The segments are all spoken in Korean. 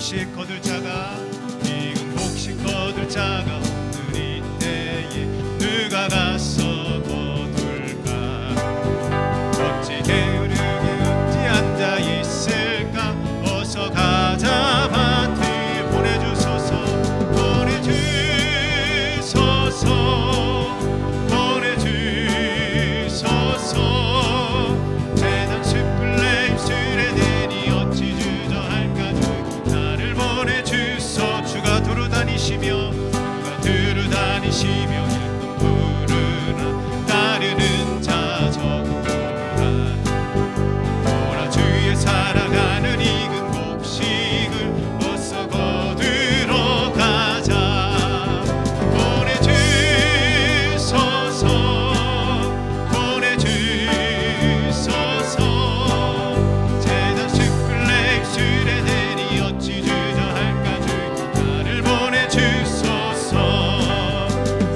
곡식 거둘 자가 익은 곡식 거둘 자가 오늘 이때에 누가 가서 거둘까? 어찌 게으르게 어찌 앉아 있을까? 어서 가자 밭에 보내주소서 보내주소서 재단 숯불에 입술에 대니 어찌 주저할까? 주 나를 보내주소. 주가 두루 다니시며 일꾼 부르나 따르는 자 적으라. 오라 주의 살아가는 익은 곡식을 어서 거두러 가자. 보내주소서 재단 숯불에 입술에 대니 어찌 주저할까? 주 나를 보내주소서.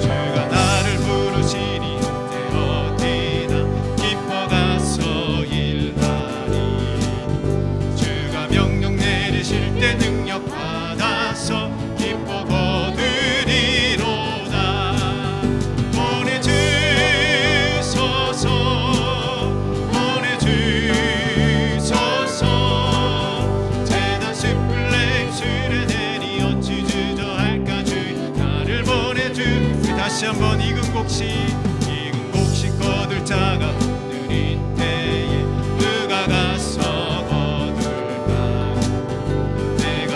주가 나를 부르시니 언제 어디나 기뻐 가서 일하리. 주가 명령 내리실 때 능력 받아서 기뻐 거두리로다. 보내주소서 재단 숯불에 입술에 대니 어찌 주저할까? 주 나를 보내주. 다시 한번 익은 곡식 거둘 자가 오늘 이때에 누가 가서 거둘까? 내가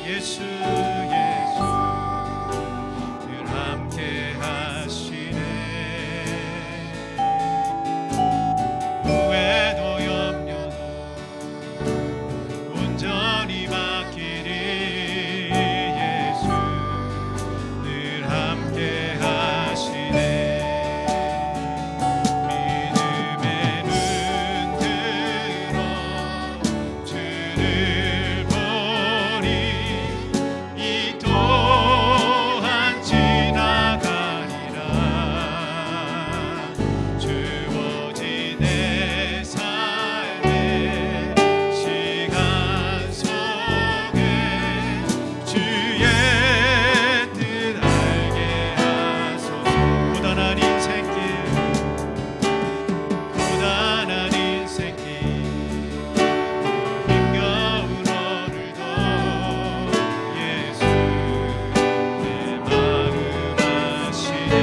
예수 늘 함께 하시네. 후회도 염려도 온전히 맡기리. 예수 늘 함께 하시네. 믿음의 눈 들어 주를 보리. 이 또한 지나가리라. 주어진 내 삶의 시간 속에 주의 뜻 알게 하소서. 고단한 인생길 고단한 인생길 힘겨운 오늘도 예수 내 마음 아시네.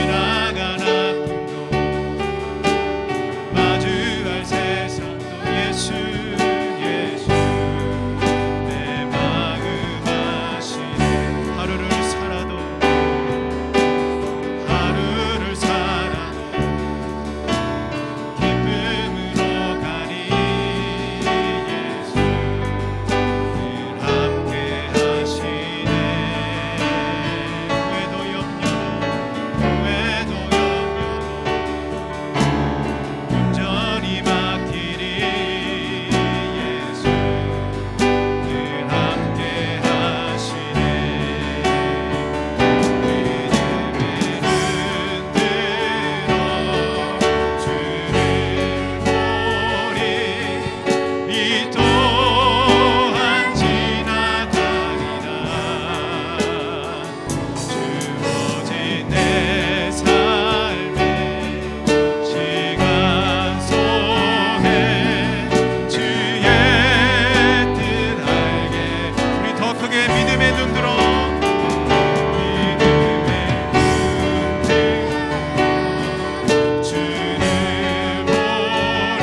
지나간 아픔도 마주할 세상도 예수 내 마음 아시네. 하루를 살아도 기쁨으로 가니. 예수 늘 함께 하시네. 후회도 염려도 온전히 맡기리. 예수 늘 함께 하시네. 믿음의 눈 들어 주를 보리. 이 또한 지나가리라. 주어진 내 삶의 시간 속에 주의 뜻 알게. 우리 더 크게 믿음의 눈 들어 주를 보리.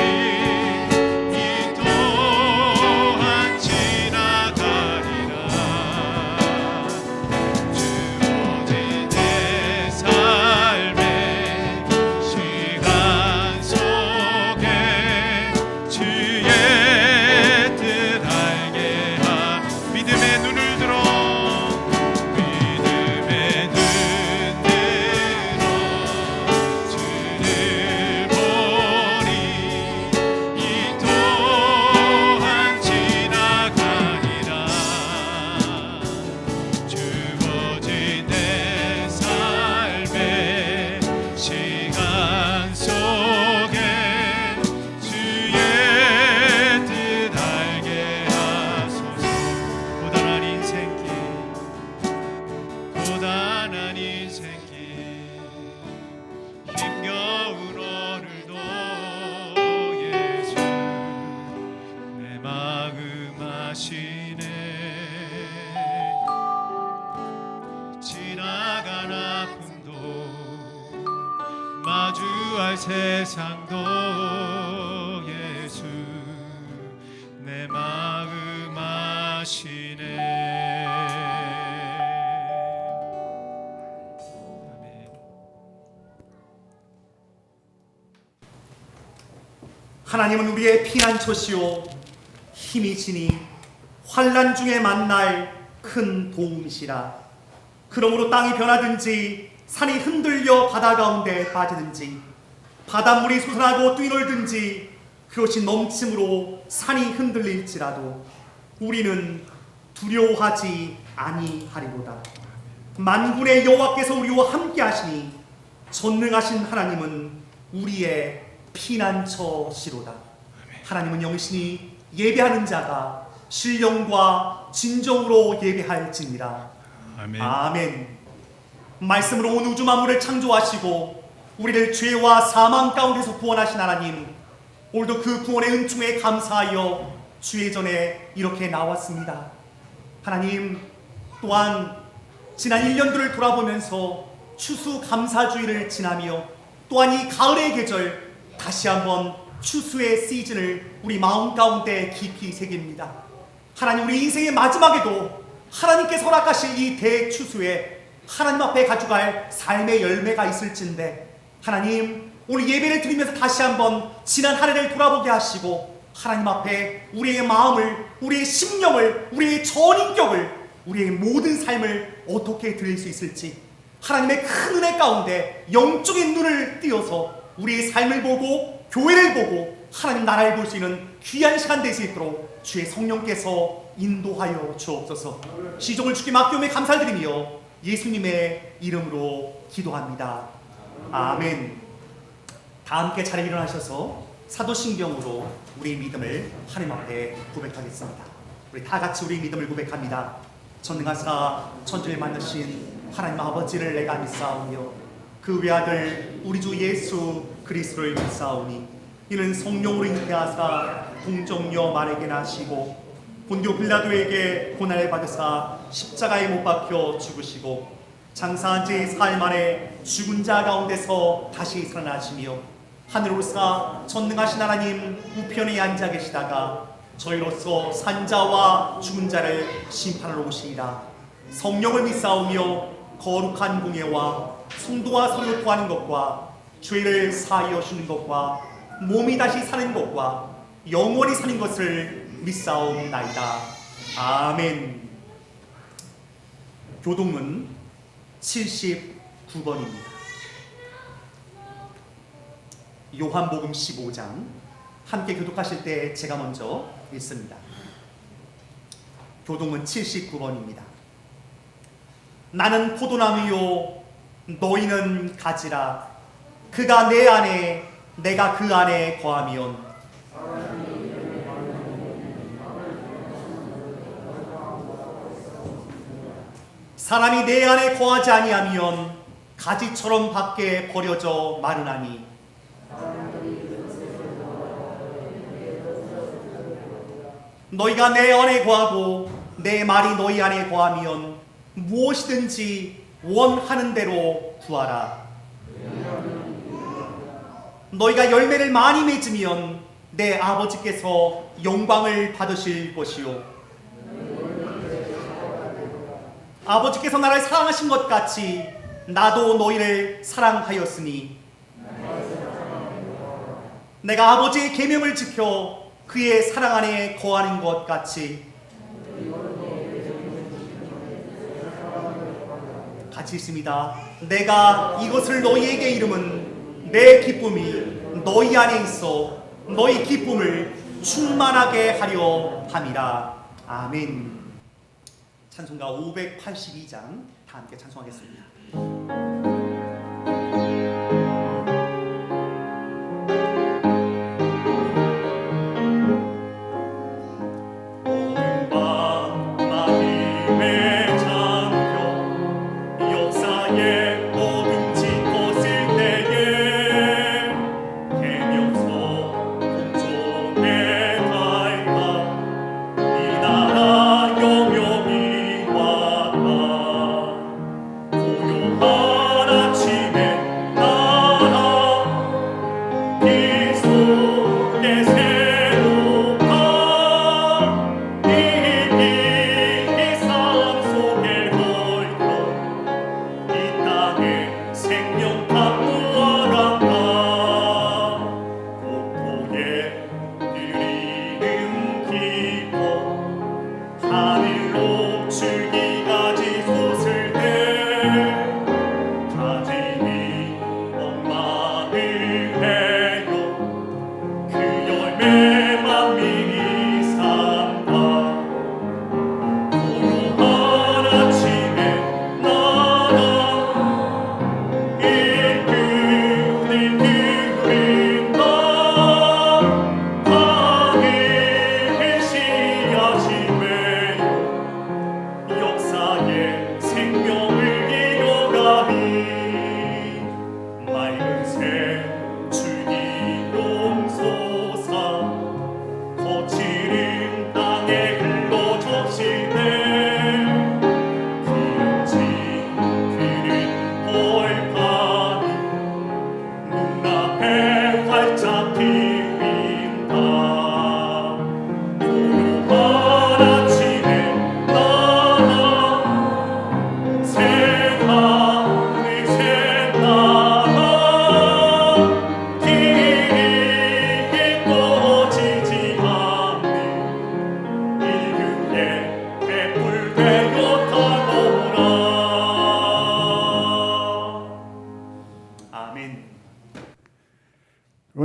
이 또한 지나가리라. 주어진 내 삶의 시간 속에 주의 뜻 알게 하. 믿음의 눈을 들어 믿음의 눈 들어 주를 보리. 이 또한 지나가리라. 주어진 내 삶의 시간 속에 주의 뜻 알게 하소서. 고단한 인생길 힘겨운 오늘도 예수 내 마음 아시네. 지나간 아픔도 마주할 세상도 예수 내 마음 아시네. 아멘. 하나님은 우리의 피난처시오 힘이시니 환난 중에 만날 큰 도움이시라. 그러므로 땅이 변하든지 산이 흔들려 바다 가운데 빠지든지 바닷물이 솟아나고 뛰놀든지 그것이 넘침으로 산이 흔들릴지라도 우리는 두려워하지 아니하리로다. 만군의 여호와께서 우리와 함께 하시니 전능하신 하나님은 우리의 피난처시로다. 하나님은 영신이 예배하는 자가 신령과 진정으로 예배할지니라. 아멘. 아멘. 말씀으로 온 우주 만물을 창조하시고 우리를 죄와 사망 가운데서 구원하신 하나님, 오늘도 그 구원의 은총에 감사하여 주의 전에 이렇게 나왔습니다. 하나님, 또한 지난 1년도를 돌아보면서 추수감사주의를 지나며 또한 이 가을의 계절 다시 한번 추수의 시즌을 우리 마음 가운데 깊이 새깁니다. 하나님, 우리 인생의 마지막에도 하나님께서 허락하실 이 대추수에 하나님 앞에 가져갈 삶의 열매가 있을진데, 하나님, 오늘 예배를 드리면서 다시 한번 지난 한 해를 돌아보게 하시고 하나님 앞에 우리의 마음을, 우리의 심령을, 우리의 전인격을, 우리의 모든 삶을 어떻게 드릴 수 있을지 하나님의 큰 은혜 가운데 영적인 눈을 띄어서 우리의 삶을 보고 교회를 보고 하나님 나라를 볼 수 있는 귀한 시간 될 수 있도록 주의 성령께서 인도하여 주옵소서. 시종을 주께 맡기오며 감사드리며 예수님의 이름으로 기도합니다. 아멘. 다 함께 자리에 일어나셔서 사도신경으로 우리의 믿음을 하나님 앞에 고백하겠습니다. 우리 다 같이 우리의 믿음을 고백합니다. 전능하사 천지를 만드신 하나님 아버지를 내가 믿사오며 그 외아들 우리 주 예수 그리스도를 믿사오니 이는 성령으로 잉태하사 동정녀 마리아에게 나시고 본디오 빌라도에게 고난을 받으사 십자가에 못 박혀 죽으시고 장사한 지 사흘 만에 죽은 자 가운데서 다시 살아나시며 하늘 올사 전능하신 하나님 우편에 앉아 계시다가 저희로서 산자와 죽은 자를 심판하러 오시리라. 성령을 믿사오며 거룩한 공예와 성도와 서로 토하는 것과 죄를 사하여 주는 것과 몸이 다시 사는 것과 영원히 사는 것을 믿사옵나이다. 아멘. 교동문 79번입니다. 요한복음 15장 함께 교독하실 때 제가 먼저 읽습니다. 교동문 79번입니다. 나는 포도나무요 너희는 가지라. 그가 내 안에 내가 그 안에 거하면 사람이 내 안에 거하지 아니하면 가지처럼 밖에 버려져 마르나니 너희가 내 안에 거하고 내 말이 너희 안에 거하면 무엇이든지 원하는 대로 구하라. 너희가 열매를 많이 맺으면 내 아버지께서 영광을 받으실 것이요 아버지께서 나를 사랑하신 것 같이 나도 너희를 사랑하였으니 내가 아버지의 계명을 지켜 그의 사랑 안에 거하는 것 같이 같이 있습니다. 내가 이것을 너희에게 이름은 내 기쁨이 너희 안에 있어 너희 기쁨을 충만하게 하려 함이라. 아멘. 찬송가 582장 다 함께 찬송하겠습니다. 고요한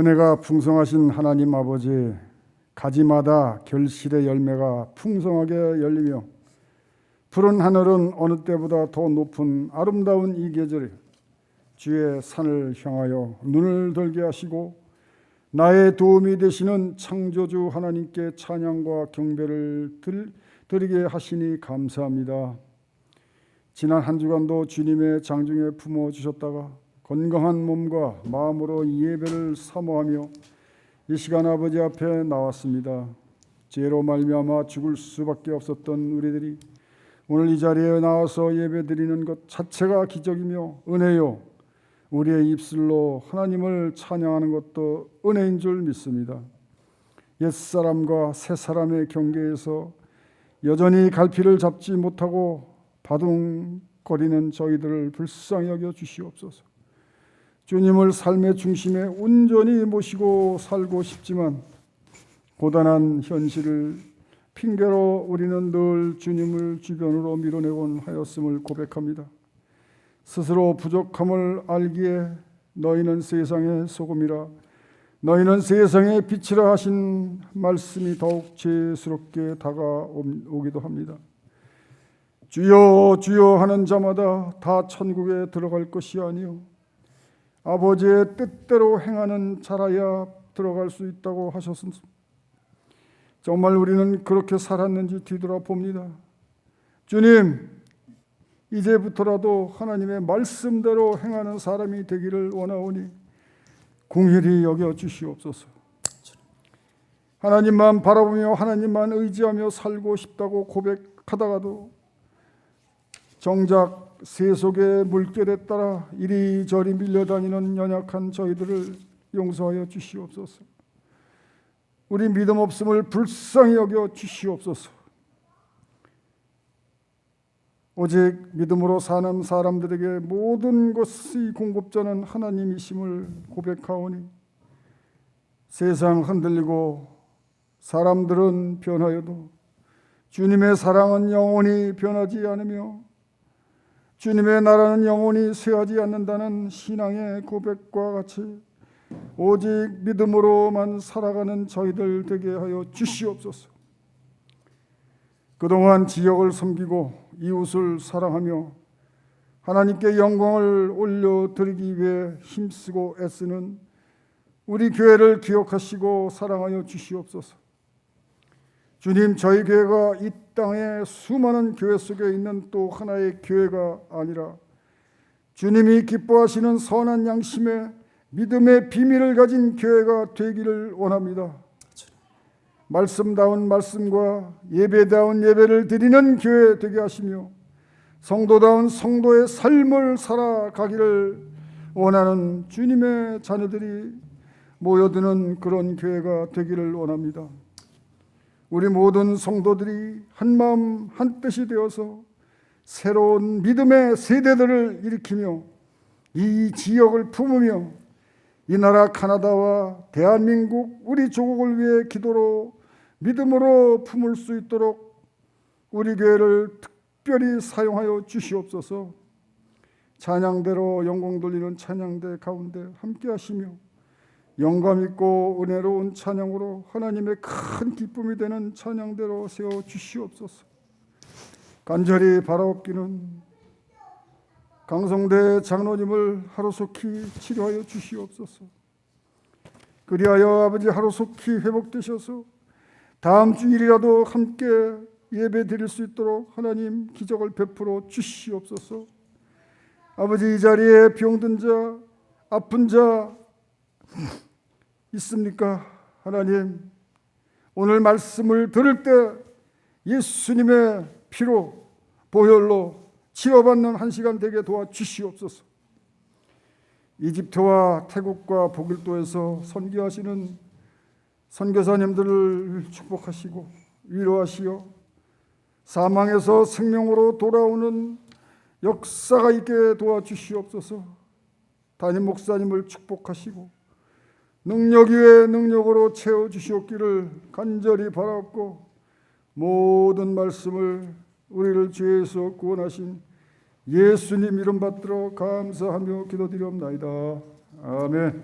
은혜가 풍성하신 하나님 아버지, 가지마다 결실의 열매가 풍성하게 열리며 푸른 하늘은 어느 때보다 더 높은 아름다운 이 계절에 주의 산을 향하여 눈을 들게 하시고 나의 도움이 되시는 창조주 하나님께 찬양과 경배를 드리게 하시니 감사합니다. 지난 한 주간도 주님의 장중에 품어주셨다가 건강한 몸과 마음으로 예배를 사모하며 이 시간 아버지 앞에 나왔습니다. 죄로 말미암아 죽을 수밖에 없었던 우리들이 오늘 이 자리에 나와서 예배드리는 것 자체가 기적이며 은혜요, 우리의 입술로 하나님을 찬양하는 것도 은혜인 줄 믿습니다. 옛사람과 새사람의 경계에서 여전히 갈피를 잡지 못하고 바둥거리는 저희들을 불쌍히 여겨 주시옵소서. 주님을 삶의 중심에 온전히 모시고 살고 싶지만 고단한 현실을 핑계로 우리는 늘 주님을 주변으로 밀어내곤 하였음을 고백합니다. 스스로 부족함을 알기에 너희는 세상의 소금이라 너희는 세상의 빛이라 하신 말씀이 더욱 죄스럽게 다가오기도 합니다. 주여 주여 하는 자마다 다 천국에 들어갈 것이 아니요 아버지의 뜻대로 행하는 자라야 들어갈 수 있다고 하셨습니다. 정말 우리는 그렇게 살았는지 뒤돌아봅니다. 주님, 이제부터라도 하나님의 말씀대로 행하는 사람이 되기를 원하오니 긍휼히 여겨 주시옵소서. 하나님만 바라보며 하나님만 의지하며 살고 싶다고 고백하다가도 정작 세속의 물결에 따라 이리저리 밀려다니는 연약한 저희들을 용서하여 주시옵소서. 우리 믿음 없음을 불쌍히 여겨 주시옵소서. 오직 믿음으로 사는 사람들에게 모든 것의 공급자는 하나님이심을 고백하오니 세상 흔들리고 사람들은 변하여도 주님의 사랑은 영원히 변하지 않으며 주님의 나라는 영원히 쇠하지 않는다는 신앙의 고백과 같이 오직 믿음으로만 살아가는 저희들 되게 하여 주시옵소서. 그동안 지역을 섬기고 이웃을 사랑하며 하나님께 영광을 올려드리기 위해 힘쓰고 애쓰는 우리 교회를 기억하시고 사랑하여 주시옵소서. 주님, 저희 교회가 이 땅에 수많은 교회 속에 있는 또 하나의 교회가 아니라 주님이 기뻐하시는 선한 양심의 믿음의 비밀을 가진 교회가 되기를 원합니다. 말씀다운 말씀과 예배다운 예배를 드리는 교회 되게 하시며 성도다운 성도의 삶을 살아가기를 원하는 주님의 자녀들이 모여드는 그런 교회가 되기를 원합니다. 우리 모든 성도들이 한마음 한뜻이 되어서 새로운 믿음의 세대들을 일으키며 이 지역을 품으며 이 나라 카나다와 대한민국 우리 조국을 위해 기도로 믿음으로 품을 수 있도록 우리 교회를 특별히 사용하여 주시옵소서. 찬양대로 영광 돌리는 찬양대 가운데 함께 하시며 영감 있고 은혜로운 찬양으로 하나님의 큰 기쁨이 되는 찬양대로 세워 주시옵소서. 간절히 바라옵기는 강성대 장로님을 하루속히 치료하여 주시옵소서. 그리하여 아버지 하루속히 회복되셔서 다음 주일이라도 함께 예배 드릴 수 있도록 하나님 기적을 베풀어 주시옵소서. 아버지, 이 자리에 병든 자, 아픈 자 있습니까? 하나님, 오늘 말씀을 들을 때 예수님의 피로 보혈로 치유받는 한 시간 되게 도와주시옵소서. 이집트와 태국과 북일도에서 선교하시는 선교사님들을 축복하시고 위로하시어 사망에서 생명으로 돌아오는 역사가 있게 도와주시옵소서. 담임 목사님을 축복하시고 능력 위에 능력으로 채워주시옵기를 간절히 바라옵고 모든 말씀을 우리를 죄에서 구원하신 예수님 이름 받들어 감사하며 기도드리옵나이다. 아멘.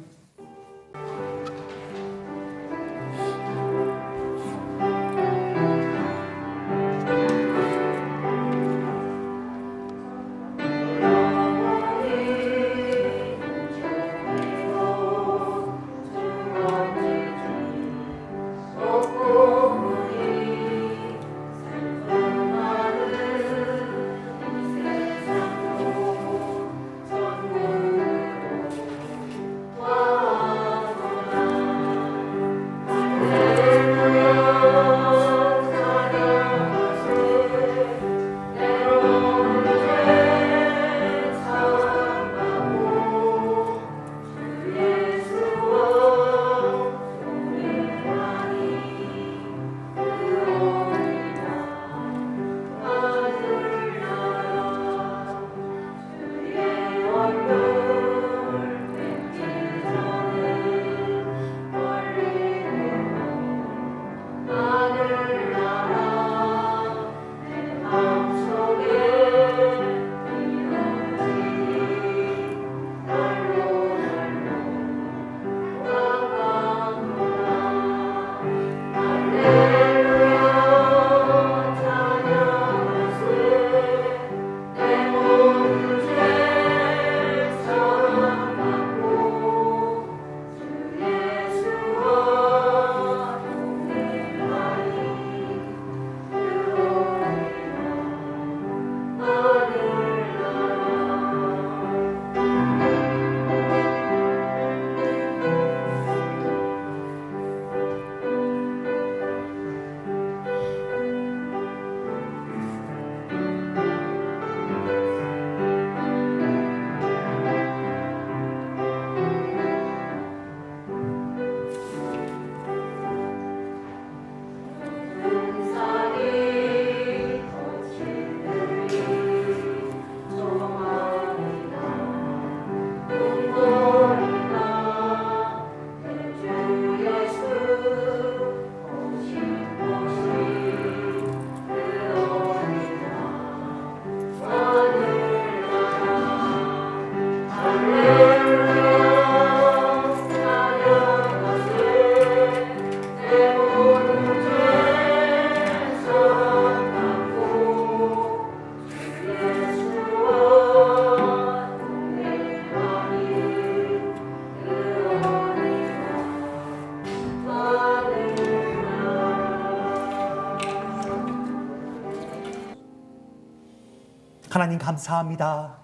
하나님 감사합니다.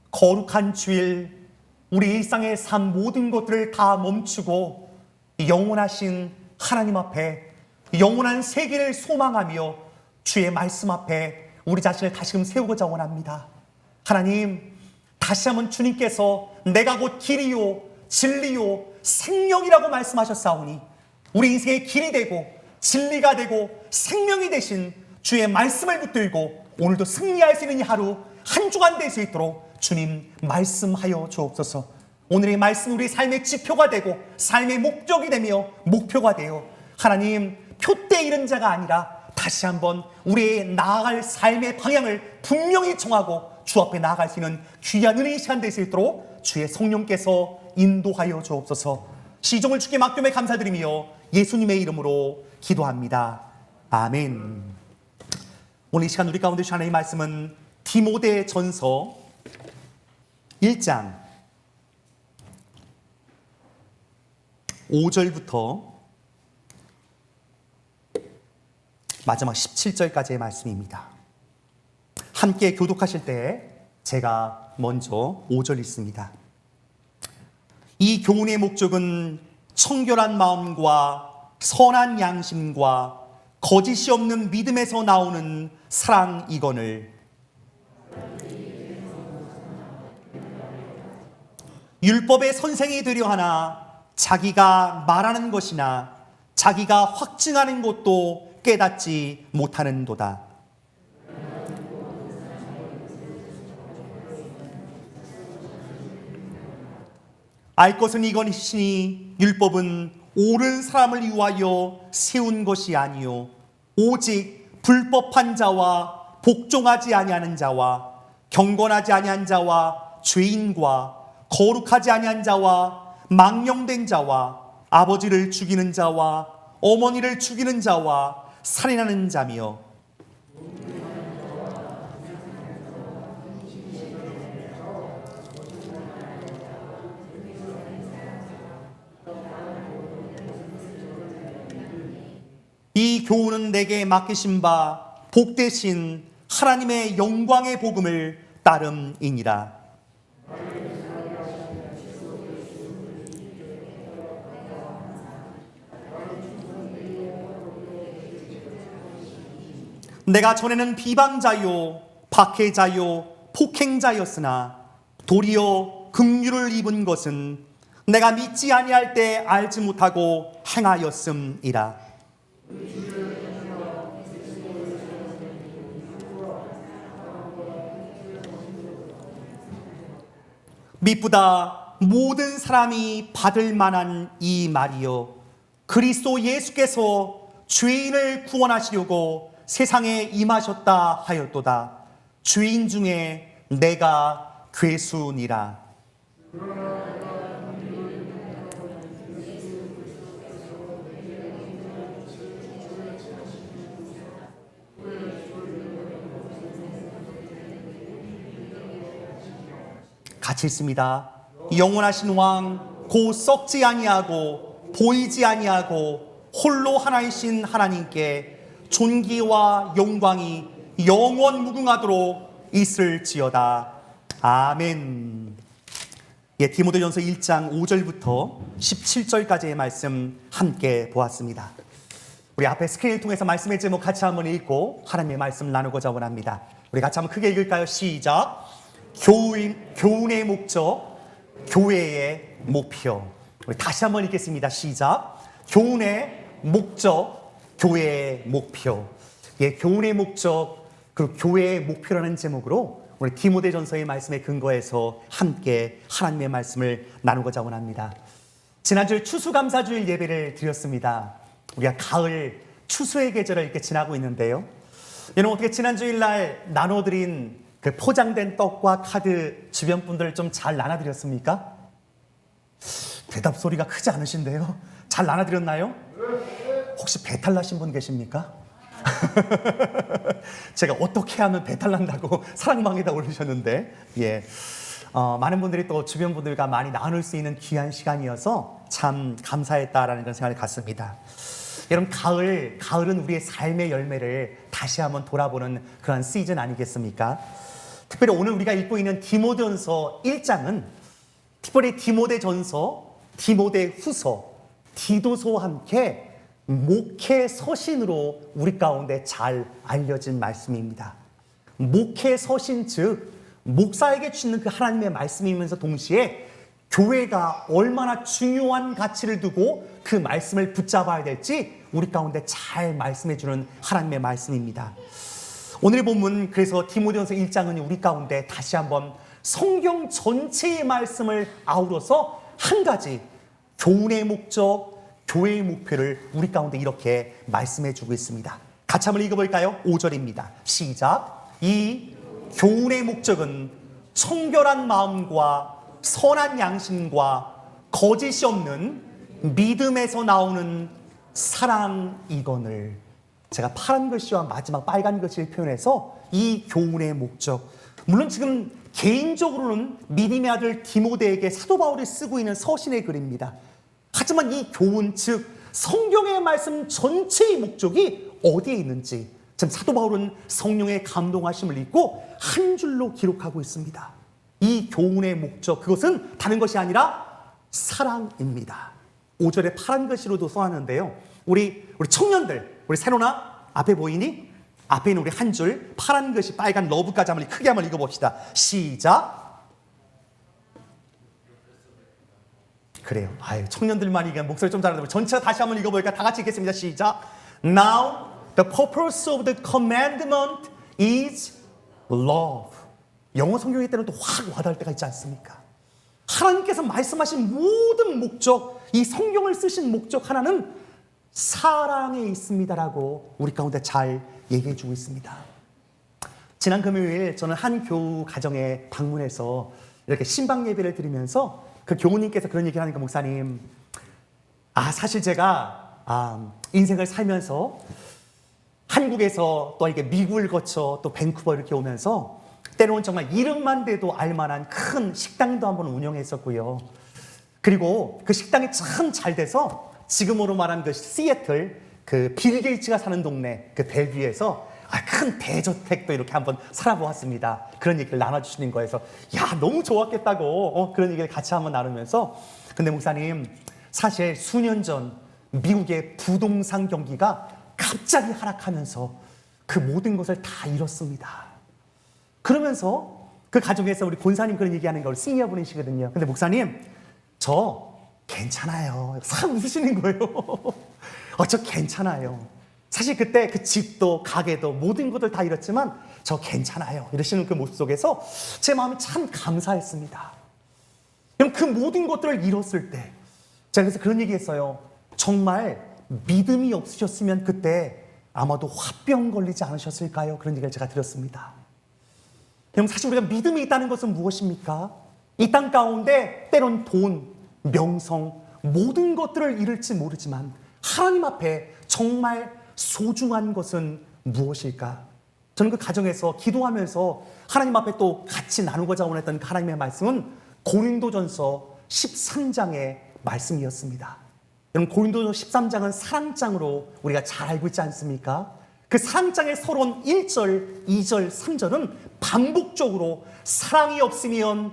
거룩한 주일, 우리 일상의 삶 모든 것들을 다 멈추고 영원하신 하나님 앞에 영원한 세계를 소망하며 주의 말씀 앞에 우리 자신을 다시금 세우고자 원합니다. 하나님, 다시 한번 주님께서 내가 곧 길이요 진리요 생명이라고 말씀하셨사오니 우리 인생의 길이 되고 진리가 되고 생명이 되신 주의 말씀을 붙들고 오늘도 승리할 수 있는 이 하루 한 주간 될 수 있도록 주님 말씀하여 주옵소서. 오늘의 말씀 우리 삶의 지표가 되고 삶의 목적이 되며 목표가 되어 하나님 표때 이른 자가 아니라 다시 한번 우리의 나아갈 삶의 방향을 분명히 정하고 주 앞에 나아갈 수 있는 귀한 은혜의 시간 될 수 있도록 주의 성령께서 인도하여 주옵소서. 시종을 주께 맡김에 감사드리며 예수님의 이름으로 기도합니다. 아멘. 오늘 이 시간 우리 가운데 주신 하나님의 말씀은 디모데 전서 1장 5절부터 마지막 17절까지의 말씀입니다. 함께 교독하실 때 제가 먼저 5절 읽습니다. 이 교훈의 목적은 청결한 마음과 선한 양심과 거짓이 없는 믿음에서 나오는 사랑이거늘 율법의 선생이 되려 하나 자기가 말하는 것이나 자기가 확증하는 것도 깨닫지 못하는도다. 알 것은 이것이니 율법은 옳은 사람을 위하여 세운 것이 아니요 오직 불법한 자와 복종하지 아니하는 자와 경건하지 아니한 자와 죄인과 거룩하지 아니한 자와 망령된 자와 아버지를 죽이는 자와 어머니를 죽이는 자와 살인하는 자며 이 교훈은 내게 맡기신 바 복되신 하나님의 영광의 복음을 따름이니라. 내가 전에는 비방자요 박해자요 폭행자였으나 도리어 긍휼을 입은 것은 내가 믿지 아니할 때 알지 못하고 행하였음이라. 미쁘다 모든 사람이 받을 만한 이 말이요 그리스도 예수께서 죄인을 구원하시려고 세상에 임하셨다 하였도다. 죄인 중에 내가 괴수니라. 같이 있습니다. 영원하신 왕 곧 썩지 아니하고 보이지 아니하고 홀로 하나이신 하나님께 존귀와 영광이 영원 무궁하도록 있을지어다. 아멘. 예, 디모데전서 1장 5절부터 17절까지의 말씀 함께 보았습니다. 우리 앞에 스크린을 통해서 말씀의 제목 같이 한번 읽고 하나님의 말씀 나누고자 원합니다. 우리 같이 한번 크게 읽을까요? 시작. 교훈의 목적, 교회의 목표. 우리 다시 한번 읽겠습니다. 시작. 교훈의 목적, 교회의 목표. 예, 교훈의 목적, 그 교회의 목표라는 제목으로 우리 디모데전서의 말씀에 근거해서 함께 하나님의 말씀을 나누고자 원합니다. 지난주 추수감사주일 예배를 드렸습니다. 우리가 가을 추수의 계절을 이렇게 지나고 있는데요. 여러분 어떻게 지난주일 날 나눠드린 그 포장된 떡과 카드 주변 분들 좀 잘 나눠드렸습니까? 대답 소리가 크지 않으신데요. 잘 나눠드렸나요? 혹시 배탈 나신 분 계십니까? 제가 어떻게 하면 배탈 난다고 사랑방에다 올리셨는데, 예, 많은 분들이 또 주변 분들과 많이 나눌 수 있는 귀한 시간이어서 참 감사했다라는 그런 생각이 갔습니다. 여러분 가을은 우리의 삶의 열매를 다시 한번 돌아보는 그런 시즌 아니겠습니까? 특별히 오늘 우리가 읽고 있는 디모데전서 1장은 특별히 디모데전서, 디모데후서, 디도서와 함께 목회 서신으로 우리 가운데 잘 알려진 말씀입니다. 목회 서신 즉 목사에게 주는 그 하나님의 말씀이면서 동시에 교회가 얼마나 중요한 가치를 두고 그 말씀을 붙잡아야 될지 우리 가운데 잘 말씀해 주는 하나님의 말씀입니다. 오늘의 본문 그래서 디모데전서 1장은 우리 가운데 다시 한번 성경 전체의 말씀을 아우러서 한 가지 교훈의 목적, 교회의 목표를 우리 가운데 이렇게 말씀해 주고 있습니다. 같이 한번 읽어볼까요? 5절입니다. 시작. 이 교훈의 목적은 청결한 마음과 선한 양심과 거짓이 없는 믿음에서 나오는 사랑이거늘. 제가 파란 글씨와 마지막 빨간 글씨를 표현해서 이 교훈의 목적, 물론 지금 개인적으로는 믿음의 아들 디모데에게 사도 바울이 쓰고 있는 서신의 글입니다. 하지만 이 교훈 즉 성경의 말씀 전체의 목적이 어디에 있는지 지금 사도 바울은 성령의 감동하심을 입고 한 줄로 기록하고 있습니다. 이 교훈의 목적, 그것은 다른 것이 아니라 사랑입니다. 5절에 파란 글씨로도 써놨는데요. 우리 청년들, 우리 세로나 앞에 보이니? 앞에 있는 우리 한 줄 파란 글씨 빨간 러브까지 한번 크게 한번 읽어봅시다. 시작. 그래요. 청년들만 이게 목소리 좀 잘하는데 전체 다시 한번 읽어볼까? 다 같이 읽겠습니다. 시작. Now the purpose of the commandment is love. 영어 성경일 때는 또 확 와닿을 때가 있지 않습니까? 하나님께서 말씀하신 모든 목적, 이 성경을 쓰신 목적 하나는 사랑에 있습니다라고 우리 가운데 잘 얘기해 주고 있습니다. 지난 금요일 저는 한 교우 가정에 방문해서 이렇게 신방 예배를 드리면서 그 교우님께서 그런 얘기를 하니까 목사님, 사실 제가 인생을 살면서 한국에서 또 이렇게 미국을 거쳐 또 밴쿠버 이렇게 오면서 때로는 정말 이름만 대도 알만한 큰 식당도 한번 운영했었고요. 그리고 그 식당이 참 잘 돼서 지금으로 말하면 그 시애틀 그 빌 게이츠가 사는 동네 그 벨뷰에서 큰 대저택도 이렇게 한번 살아보았습니다. 그런 얘기를 나눠주시는 거에서 너무 좋았겠다고 그런 얘기를 같이 한번 나누면서 근데 목사님 사실 수년 전 미국의 부동산 경기가 갑자기 하락하면서 그 모든 것을 다 잃었습니다. 그러면서 그 가정에서 우리 권사님 그런 얘기하는 걸 시니어 분이시거든요. 근데 목사님 저 괜찮아요. 싹 웃으시는 거예요. 저 괜찮아요. 사실 그때 그 집도 가게도 모든 것들 다 잃었지만 저 괜찮아요. 이러시는 그 모습 속에서 제 마음이 참 감사했습니다. 그럼 그 모든 것들을 잃었을 때 제가 그래서 그런 얘기했어요. 정말 믿음이 없으셨으면 그때 아마도 화병 걸리지 않으셨을까요? 그런 얘기를 제가 드렸습니다. 그럼 사실 우리가 믿음이 있다는 것은 무엇입니까? 이 땅 가운데 때론 돈, 명성, 모든 것들을 잃을지 모르지만 하나님 앞에 정말 소중한 것은 무엇일까? 저는 그 가정에서 기도하면서 하나님 앞에 또 같이 나누고자 원했던 하나님의 말씀은 고린도전서 13장의 말씀이었습니다. 여러분 고린도전서 13장은 사랑장으로 우리가 잘 알고 있지 않습니까? 그 사랑장의 서론 1절, 2절, 3절은 반복적으로 사랑이 없으면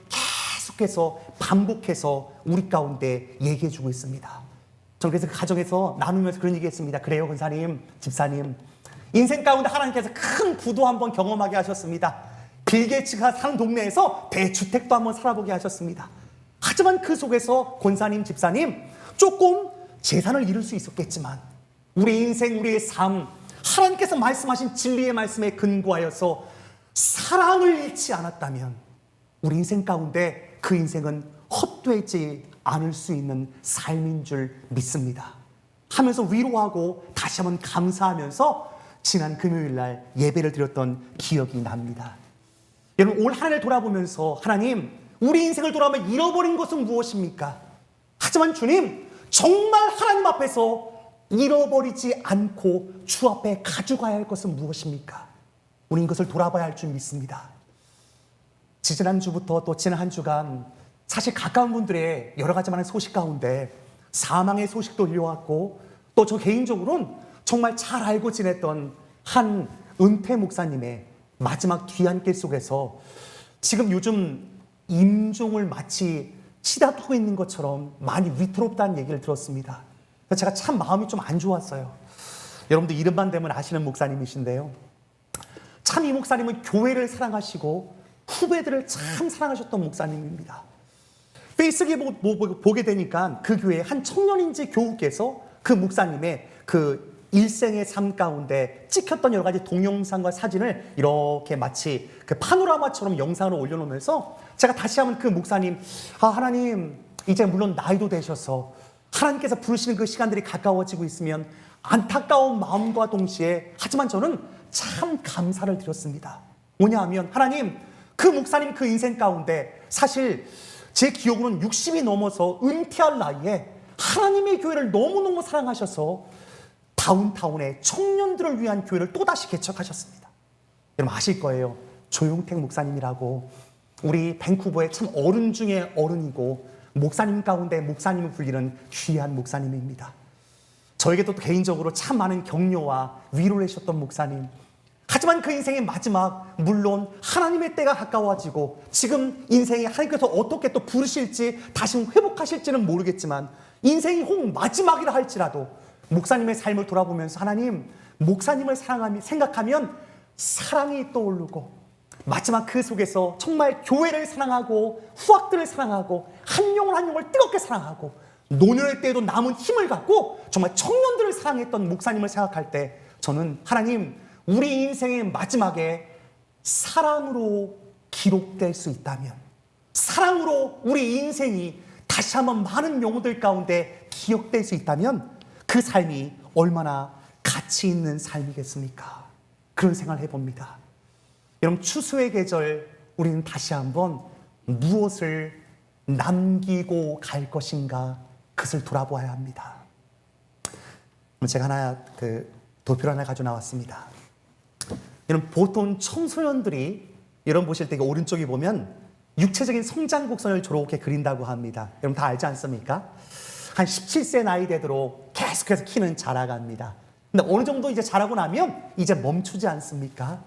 계속해서 반복해서 우리 가운데 얘기해 주고 있습니다. 저는 그래서 그 가정에서 나누면서 그런 얘기했습니다. 그래요 권사님, 집사님, 인생 가운데 하나님께서 큰 부도 한번 경험하게 하셨습니다. 빌 게이츠가 사는 동네에서 대주택도 한번 살아보게 하셨습니다. 하지만 그 속에서 권사님, 집사님 조금 재산을 잃을 수 있었겠지만 우리 인생, 우리의 삶, 하나님께서 말씀하신 진리의 말씀에 근거하여서 사랑을 잃지 않았다면 우리 인생 가운데 그 인생은 헛되지 않을 수 있는 삶인 줄 믿습니다. 하면서 위로하고 다시 한번 감사하면서 지난 금요일 날 예배를 드렸던 기억이 납니다. 여러분 올 한 해를 돌아보면서 하나님 우리 인생을 돌아보면 잃어버린 것은 무엇입니까? 하지만 주님 정말 하나님 앞에서 잃어버리지 않고 주 앞에 가져가야 할 것은 무엇입니까? 우리 이것을 돌아봐야 할 줄 믿습니다. 지지난주부터 또 지난 한 주간 사실 가까운 분들의 여러 가지 많은 소식 가운데 사망의 소식도 들려왔고 또 저 개인적으로는 정말 잘 알고 지냈던 한 은퇴 목사님의 마지막 뒤안길 속에서 지금 요즘 임종을 마치 치닫고 있는 것처럼 많이 위태롭다는 얘기를 들었습니다. 그래서 제가 참 마음이 좀 안 좋았어요. 여러분들 이름만 대면 아시는 목사님이신데요. 참 이 목사님은 교회를 사랑하시고 후배들을 참 사랑하셨던 목사님입니다. 페이스북에 보게 되니까 그 교회에 한 청년인지 교우께서 그 목사님의 그 일생의 삶 가운데 찍혔던 여러 가지 동영상과 사진을 이렇게 마치 그 파노라마처럼 영상으로 올려놓으면서 제가 다시 한번 그 목사님, 하나님, 이제 물론 나이도 되셔서 하나님께서 부르시는 그 시간들이 가까워지고 있으면 안타까운 마음과 동시에 하지만 저는 참 감사를 드렸습니다. 뭐냐 하면 하나님, 그 목사님 그 인생 가운데 사실 제 기억으로는 60이 넘어서 은퇴할 나이에 하나님의 교회를 너무너무 사랑하셔서 다운타운에 청년들을 위한 교회를 또다시 개척하셨습니다. 여러분 아실 거예요. 조용택 목사님이라고 우리 밴쿠버의 참 어른 중에 어른이고 목사님 가운데 목사님을 불리는 귀한 목사님입니다. 저에게도 개인적으로 참 많은 격려와 위로를 해주셨던 목사님. 하지만 그 인생의 마지막, 물론 하나님의 때가 가까워지고 지금 인생에 하나님께서 어떻게 또 부르실지 다시 회복하실지는 모르겠지만 인생이 혹 마지막이라 할지라도 목사님의 삶을 돌아보면서 하나님, 목사님을 사랑하며 생각하면 사랑이 떠오르고 마지막 그 속에서 정말 교회를 사랑하고 후학들을 사랑하고 한 영혼 한 영혼을 뜨겁게 사랑하고 노년의 때에도 남은 힘을 갖고 정말 청년들을 사랑했던 목사님을 생각할 때 저는 하나님, 우리 인생의 마지막에 사랑으로 기록될 수 있다면, 사랑으로 우리 인생이 다시 한번 많은 영혼들 가운데 기억될 수 있다면 그 삶이 얼마나 가치 있는 삶이겠습니까? 그런 생각을 해봅니다. 여러분, 추수의 계절 우리는 다시 한번 무엇을 남기고 갈 것인가 그것을 돌아보아야 합니다. 제가 하나 도표를 하나 가져 나왔습니다. 여러분, 보통 청소년들이 여러분 보실 때 오른쪽에 보면 육체적인 성장 곡선을 저렇게 그린다고 합니다. 여러분 다 알지 않습니까? 한 17세 나이 되도록 계속해서 키는 자라갑니다. 근데 어느 정도 이제 자라고 나면 이제 멈추지 않습니까?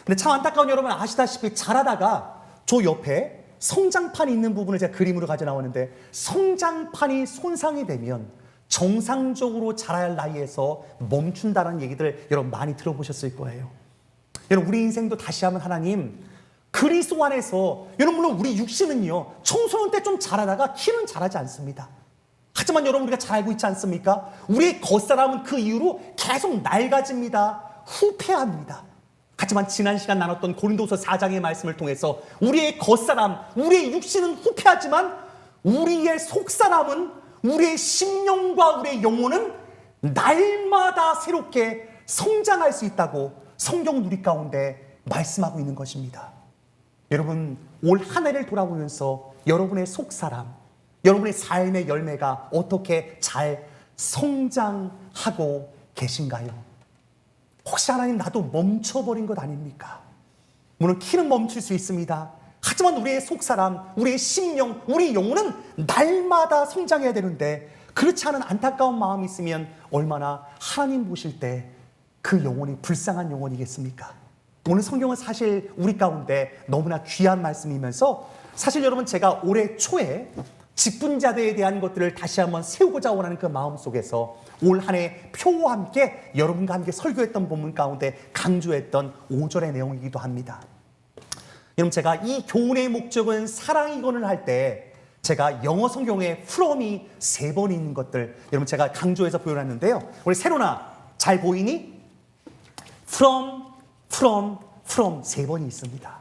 근데 참 안타까운 여러분 아시다시피 자라다가 저 옆에 성장판이 있는 부분을 제가 그림으로 가져 나오는데 성장판이 손상이 되면 정상적으로 자라야 할 나이에서 멈춘다는 얘기들 여러분 많이 들어보셨을 거예요. 여러분 우리 인생도 다시 한번 하나님 그리스도 안에서 여러분 물론 우리 육신은요 청소년 때 좀 자라다가 키는 자라지 않습니다. 하지만 여러분 우리가 잘 알고 있지 않습니까? 우리의 겉사람은 그 이후로 계속 낡아집니다. 후패합니다. 하지만 지난 시간 나눴던 고린도서 4장의 말씀을 통해서 우리의 겉사람, 우리의 육신은 후패하지만 우리의 속사람은 우리의 심령과 우리의 영혼은 날마다 새롭게 성장할 수 있다고 성경 누리 가운데 말씀하고 있는 것입니다. 여러분 올 한 해를 돌아보면서 여러분의 속사람, 여러분의 삶의 열매가 어떻게 잘 성장하고 계신가요? 혹시 하나님 나도 멈춰버린 것 아닙니까? 물론 키는 멈출 수 있습니다. 하지만 우리의 속사람, 우리의 심령, 우리의 영혼은 날마다 성장해야 되는데 그렇지 않은 안타까운 마음이 있으면 얼마나 하나님 보실 때 그 영혼이 불쌍한 영혼이겠습니까? 오늘 성경은 사실 우리 가운데 너무나 귀한 말씀이면서 사실 여러분 제가 올해 초에 직분자들에 대한 것들을 다시 한번 세우고자 원하는 그 마음 속에서 올 한 해 표와 함께 여러분과 함께 설교했던 본문 가운데 강조했던 5절의 내용이기도 합니다. 여러분 제가 이 교훈의 목적은 사랑이건을 할 때 제가 영어 성경에 from이 3번 있는 것들 여러분 제가 강조해서 표현했는데요. 우리 세로나 잘 보이니? from 3번이 있습니다.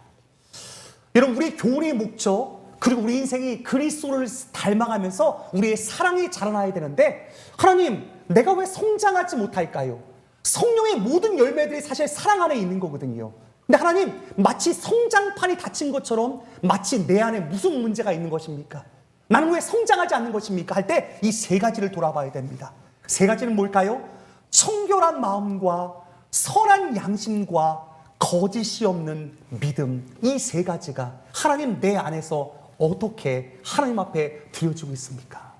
여러분 우리의 교훈의 목적 그리고 우리 인생이 그리스도를 닮아가면서 우리의 사랑이 자라나야 되는데 하나님 내가 왜 성장하지 못할까요? 성령의 모든 열매들이 사실 사랑 안에 있는 거거든요. 근데 하나님 마치 성장판이 닫힌 것처럼 마치 내 안에 무슨 문제가 있는 것입니까? 나는 왜 성장하지 않는 것입니까? 할 때 이 3가지를 돌아봐야 됩니다. 3가지는 뭘까요? 청결한 마음과 선한 양심과 거짓이 없는 믿음, 이 3가지가 하나님 내 안에서 어떻게 하나님 앞에 드려지고 있습니까?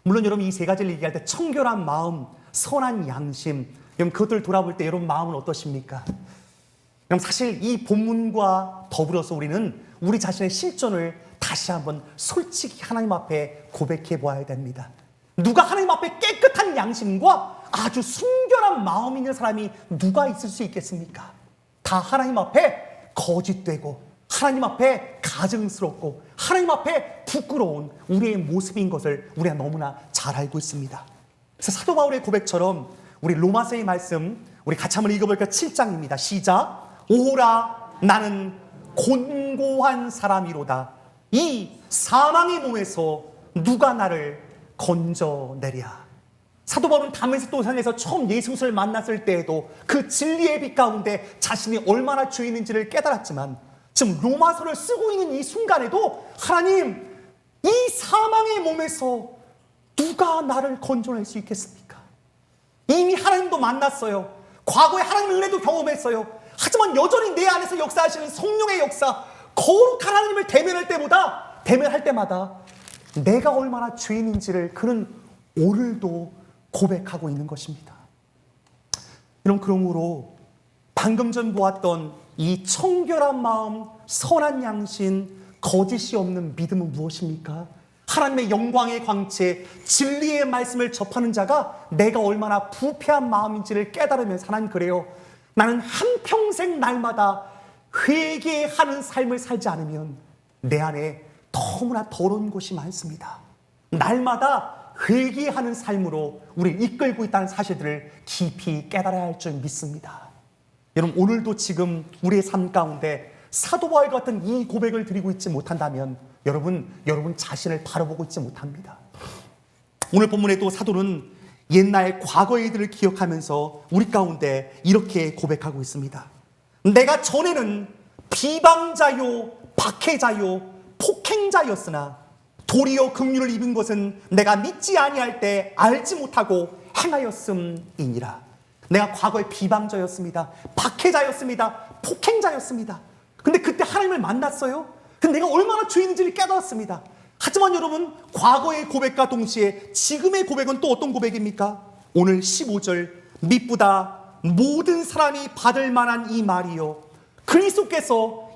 물론 여러분 이 세 가지를 얘기할 때 청결한 마음, 선한 양심, 여러분 그것들을 돌아볼 때 여러분 마음은 어떠십니까? 그럼 사실 이 본문과 더불어서 우리는 우리 자신의 실존을 다시 한번 솔직히 하나님 앞에 고백해 보아야 됩니다. 누가 하나님 앞에 깨끗한 양심과 아주 순결한 마음이 있는 사람이 누가 있을 수 있겠습니까? 다 하나님 앞에 거짓되고 하나님 앞에 가증스럽고 하나님 앞에 부끄러운 우리의 모습인 것을 우리가 너무나 잘 알고 있습니다. 그래서 사도 바울의 고백처럼 우리 로마서의 말씀 우리 같이 한번 읽어볼까요? 7장입니다. 시작. 오라 나는 곤고한 사람이로다. 이 사망의 몸에서 누가 나를 건져내랴. 사도 바울은 다메섹 도상에서 처음 예수 그리스도를 만났을 때에도 그 진리의 빛 가운데 자신이 얼마나 죄인인지를 깨달았지만 지금 로마서를 쓰고 있는 이 순간에도 하나님, 이 사망의 몸에서 누가 나를 건져낼 수 있겠습니까? 이미 하나님도 만났어요. 과거에 하나님의 은혜도 경험했어요. 하지만 여전히 내 안에서 역사하시는 성령의 역사, 거룩한 하나님을 대면할 때마다 내가 얼마나 죄인인지를 그는 오늘도 고백하고 있는 것입니다. 그러므로 방금 전 보았던 이 청결한 마음, 선한 양심, 거짓이 없는 믿음은 무엇입니까? 하나님의 영광의 광채, 진리의 말씀을 접하는 자가 내가 얼마나 부패한 마음인지를 깨달으면서 하나님 그래요. 나는 한평생 날마다 회개하는 삶을 살지 않으면 내 안에 너무나 더러운 것이 많습니다. 날마다 회개하는 삶으로 우리를 이끌고 있다는 사실들을 깊이 깨달아야 할 줄 믿습니다. 여러분 오늘도 지금 우리의 삶 가운데 사도 바울 같은 이 고백을 드리고 있지 못한다면 여러분 자신을 바라보고 있지 못합니다. 오늘 본문에도 사도는 옛날 과거의 일들을 기억하면서 우리 가운데 이렇게 고백하고 있습니다. 내가 전에는 비방자요, 박해자요, 폭행자였으나 도리어 긍휼을 입은 것은 내가 믿지 아니할 때 알지 못하고 행하였음이니라. 내가 과거에 비방자였습니다. 박해자였습니다. 폭행자였습니다. 근데 그때 하나님을 만났어요. 근데 내가 얼마나 죄인인지를 깨달았습니다. 하지만 여러분 과거의 고백과 동시에 지금의 고백은 또 어떤 고백입니까? 오늘 15절 미쁘다 모든 사람이 받을 만한 이 말이요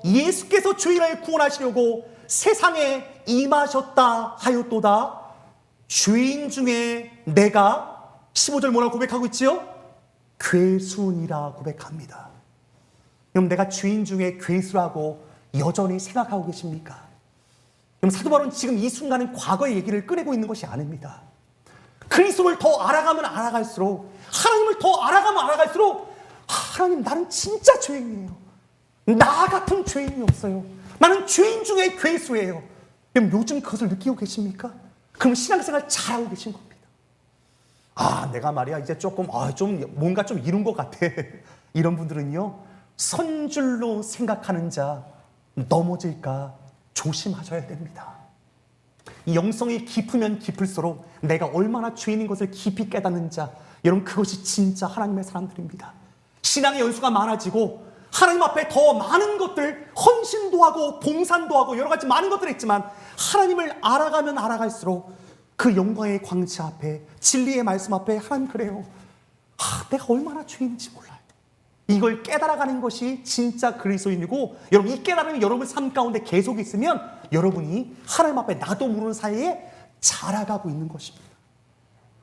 예수께서 죄인을 구원하시려고 세상에 임하셨다 하였도다. 죄인 중에 내가 15절 뭐라고 고백하고 있지요? 괴수니라 고백합니다. 그럼 내가 죄인 중에 괴수라고 여전히 생각하고 계십니까? 그럼 사도 바울은 지금 이 순간은 과거의 얘기를 꺼내고 있는 것이 아닙니다. 그리스도를 더 알아가면 알아갈수록 하나님을 더 알아가면 알아갈수록 하나님 나는 진짜 죄인이에요. 나 같은 죄인이 없어요. 나는 죄인 중에 괴수예요. 그럼 요즘 그것을 느끼고 계십니까? 그럼 신앙생활 잘하고 계신 겁니다. 내가 말이야 이제 조금 뭔가 좀 이룬 것 같아. 이런 분들은요 선줄로 생각하는 자 넘어질까 조심하셔야 됩니다. 이 영성이 깊으면 깊을수록 내가 얼마나 죄인인 것을 깊이 깨닫는 자, 여러분 그것이 진짜 하나님의 사람들입니다. 신앙의 연수가 많아지고 하나님 앞에 더 많은 것들 헌신도 하고 봉산도 하고 여러 가지 많은 것들이 있지만 하나님을 알아가면 알아갈수록 그 영광의 광채 앞에 진리의 말씀 앞에 하나님 그래요. 내가 얼마나 죄인인지 몰라요. 이걸 깨달아가는 것이 진짜 그리스도인이고 여러분 이 깨달음이 여러분 삶 가운데 계속 있으면 여러분이 하나님 앞에 나도 모르는 사이에 자라가고 있는 것입니다.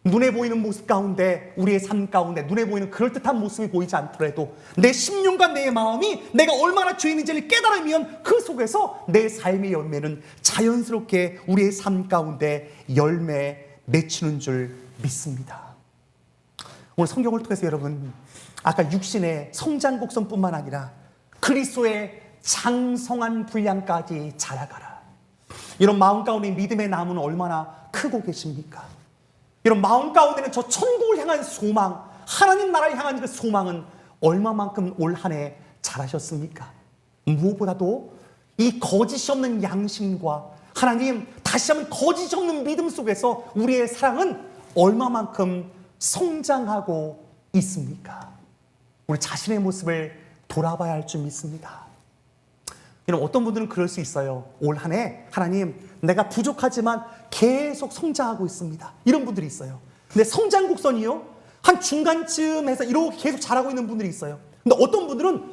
눈에 보이는 모습 가운데 우리의 삶 가운데 눈에 보이는 그럴듯한 모습이 보이지 않더라도 내 심령과 내 마음이 내가 얼마나 죄인인지를 깨달으면 그 속에서 내 삶의 열매는 자연스럽게 우리의 삶 가운데 열매 맺히는 줄 믿습니다. 오늘 성경을 통해서 여러분 아까 육신의 성장 곡선뿐만 아니라 그리스도의 장성한 분량까지 자라가라. 이런 마음 가운데 믿음의 나무는 얼마나 크고 계십니까? 이런 마음 가운데는 저 천국을 향한 소망, 하나님 나라를 향한 그 소망은 얼마만큼 올 한 해 잘하셨습니까? 무엇보다도 이 거짓이 없는 양심과 하나님 다시 한번 거짓이 없는 믿음 속에서 우리의 사랑은 얼마만큼 성장하고 있습니까? 우리 자신의 모습을 돌아봐야 할 줄 믿습니다. 여러분, 어떤 분들은 그럴 수 있어요. 올 한 해 하나님, 내가 부족하지만 계속 성장하고 있습니다. 이런 분들이 있어요. 근데 성장 곡선이요, 한 중간쯤에서 이렇게 계속 자라고 있는 분들이 있어요. 근데 어떤 분들은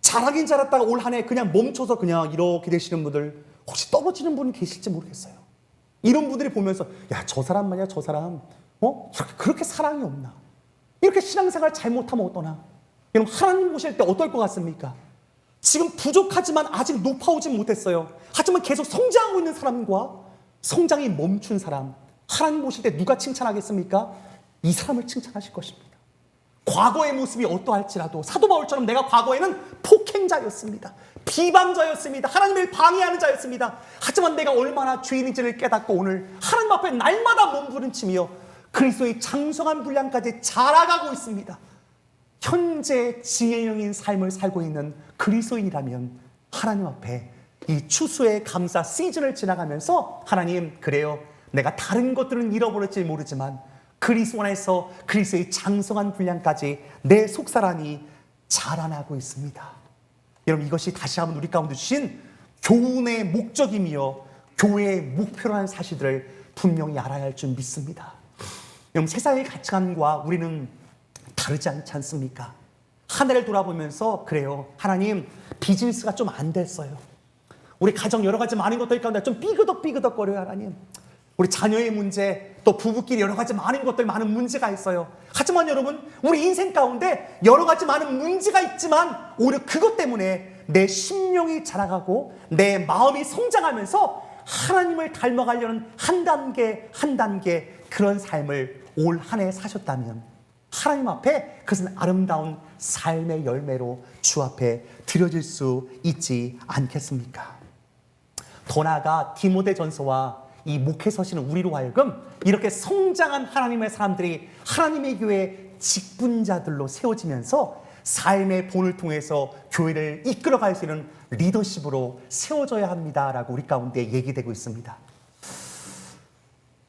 잘하긴 잘했다가 올 한 해 그냥 멈춰서 그냥 이렇게 되시는 분들, 혹시 떨어지는 분 계실지 모르겠어요. 이런 분들이 보면서, 야, 저 사람 말이야, 저 사람 그렇게 사랑이 없나, 이렇게 신앙생활 잘못하면 어떠나. 여러분, 하나님 보실 때 어떨 것 같습니까? 지금 부족하지만 아직 높아오지 못했어요. 하지만 계속 성장하고 있는 사람과 성장이 멈춘 사람, 하나님 보실 때 누가 칭찬하겠습니까? 이 사람을 칭찬하실 것입니다. 과거의 모습이 어떠할지라도 사도 바울처럼 내가 과거에는 폭행자였습니다. 비방자였습니다. 하나님을 방해하는 자였습니다. 하지만 내가 얼마나 죄인인지를 깨닫고 오늘 하나님 앞에 날마다 몸부림치며 그리스도의 장성한 분량까지 자라가고 있습니다. 현재 지혜형인 삶을 살고 있는 그리스도인이라면 하나님 앞에 이 추수의 감사 시즌을 지나가면서, 하나님, 그래요, 내가 다른 것들은 잃어버릴지 모르지만 그리스도 안에서 그리스도의 장성한 분량까지 내 속사람이 자라나고 있습니다. 여러분, 이것이 다시 한번 우리 가운데 주신 교훈의 목적이며 교회의 목표라는 사실들을 분명히 알아야 할 줄 믿습니다. 여러분, 세상의 가치관과 우리는 다르지 않지 않습니까? 한 해를 돌아보면서, 그래요, 하나님, 비즈니스가 좀 안 됐어요. 우리 가정 여러 가지 많은 것들 가운데 좀 삐그덕거려요, 하나님. 우리 자녀의 문제, 또 부부끼리 여러 가지 많은 것들, 많은 문제가 있어요. 하지만 여러분, 우리 인생 가운데 여러 가지 많은 문제가 있지만 오히려 그것 때문에 내 심령이 자라가고 내 마음이 성장하면서 하나님을 닮아가려는 한 단계 한 단계 그런 삶을 올 한 해 사셨다면 하나님 앞에 그것은 아름다운 삶의 열매로 주 앞에 드려질 수 있지 않겠습니까? 더 나아가 디모데전서와 이 목회 서시는 우리로 하여금 이렇게 성장한 하나님의 사람들이 하나님의 교회 직분자들로 세워지면서 삶의 본을 통해서 교회를 이끌어갈 수 있는 리더십으로 세워져야 합니다라고 우리 가운데 얘기되고 있습니다.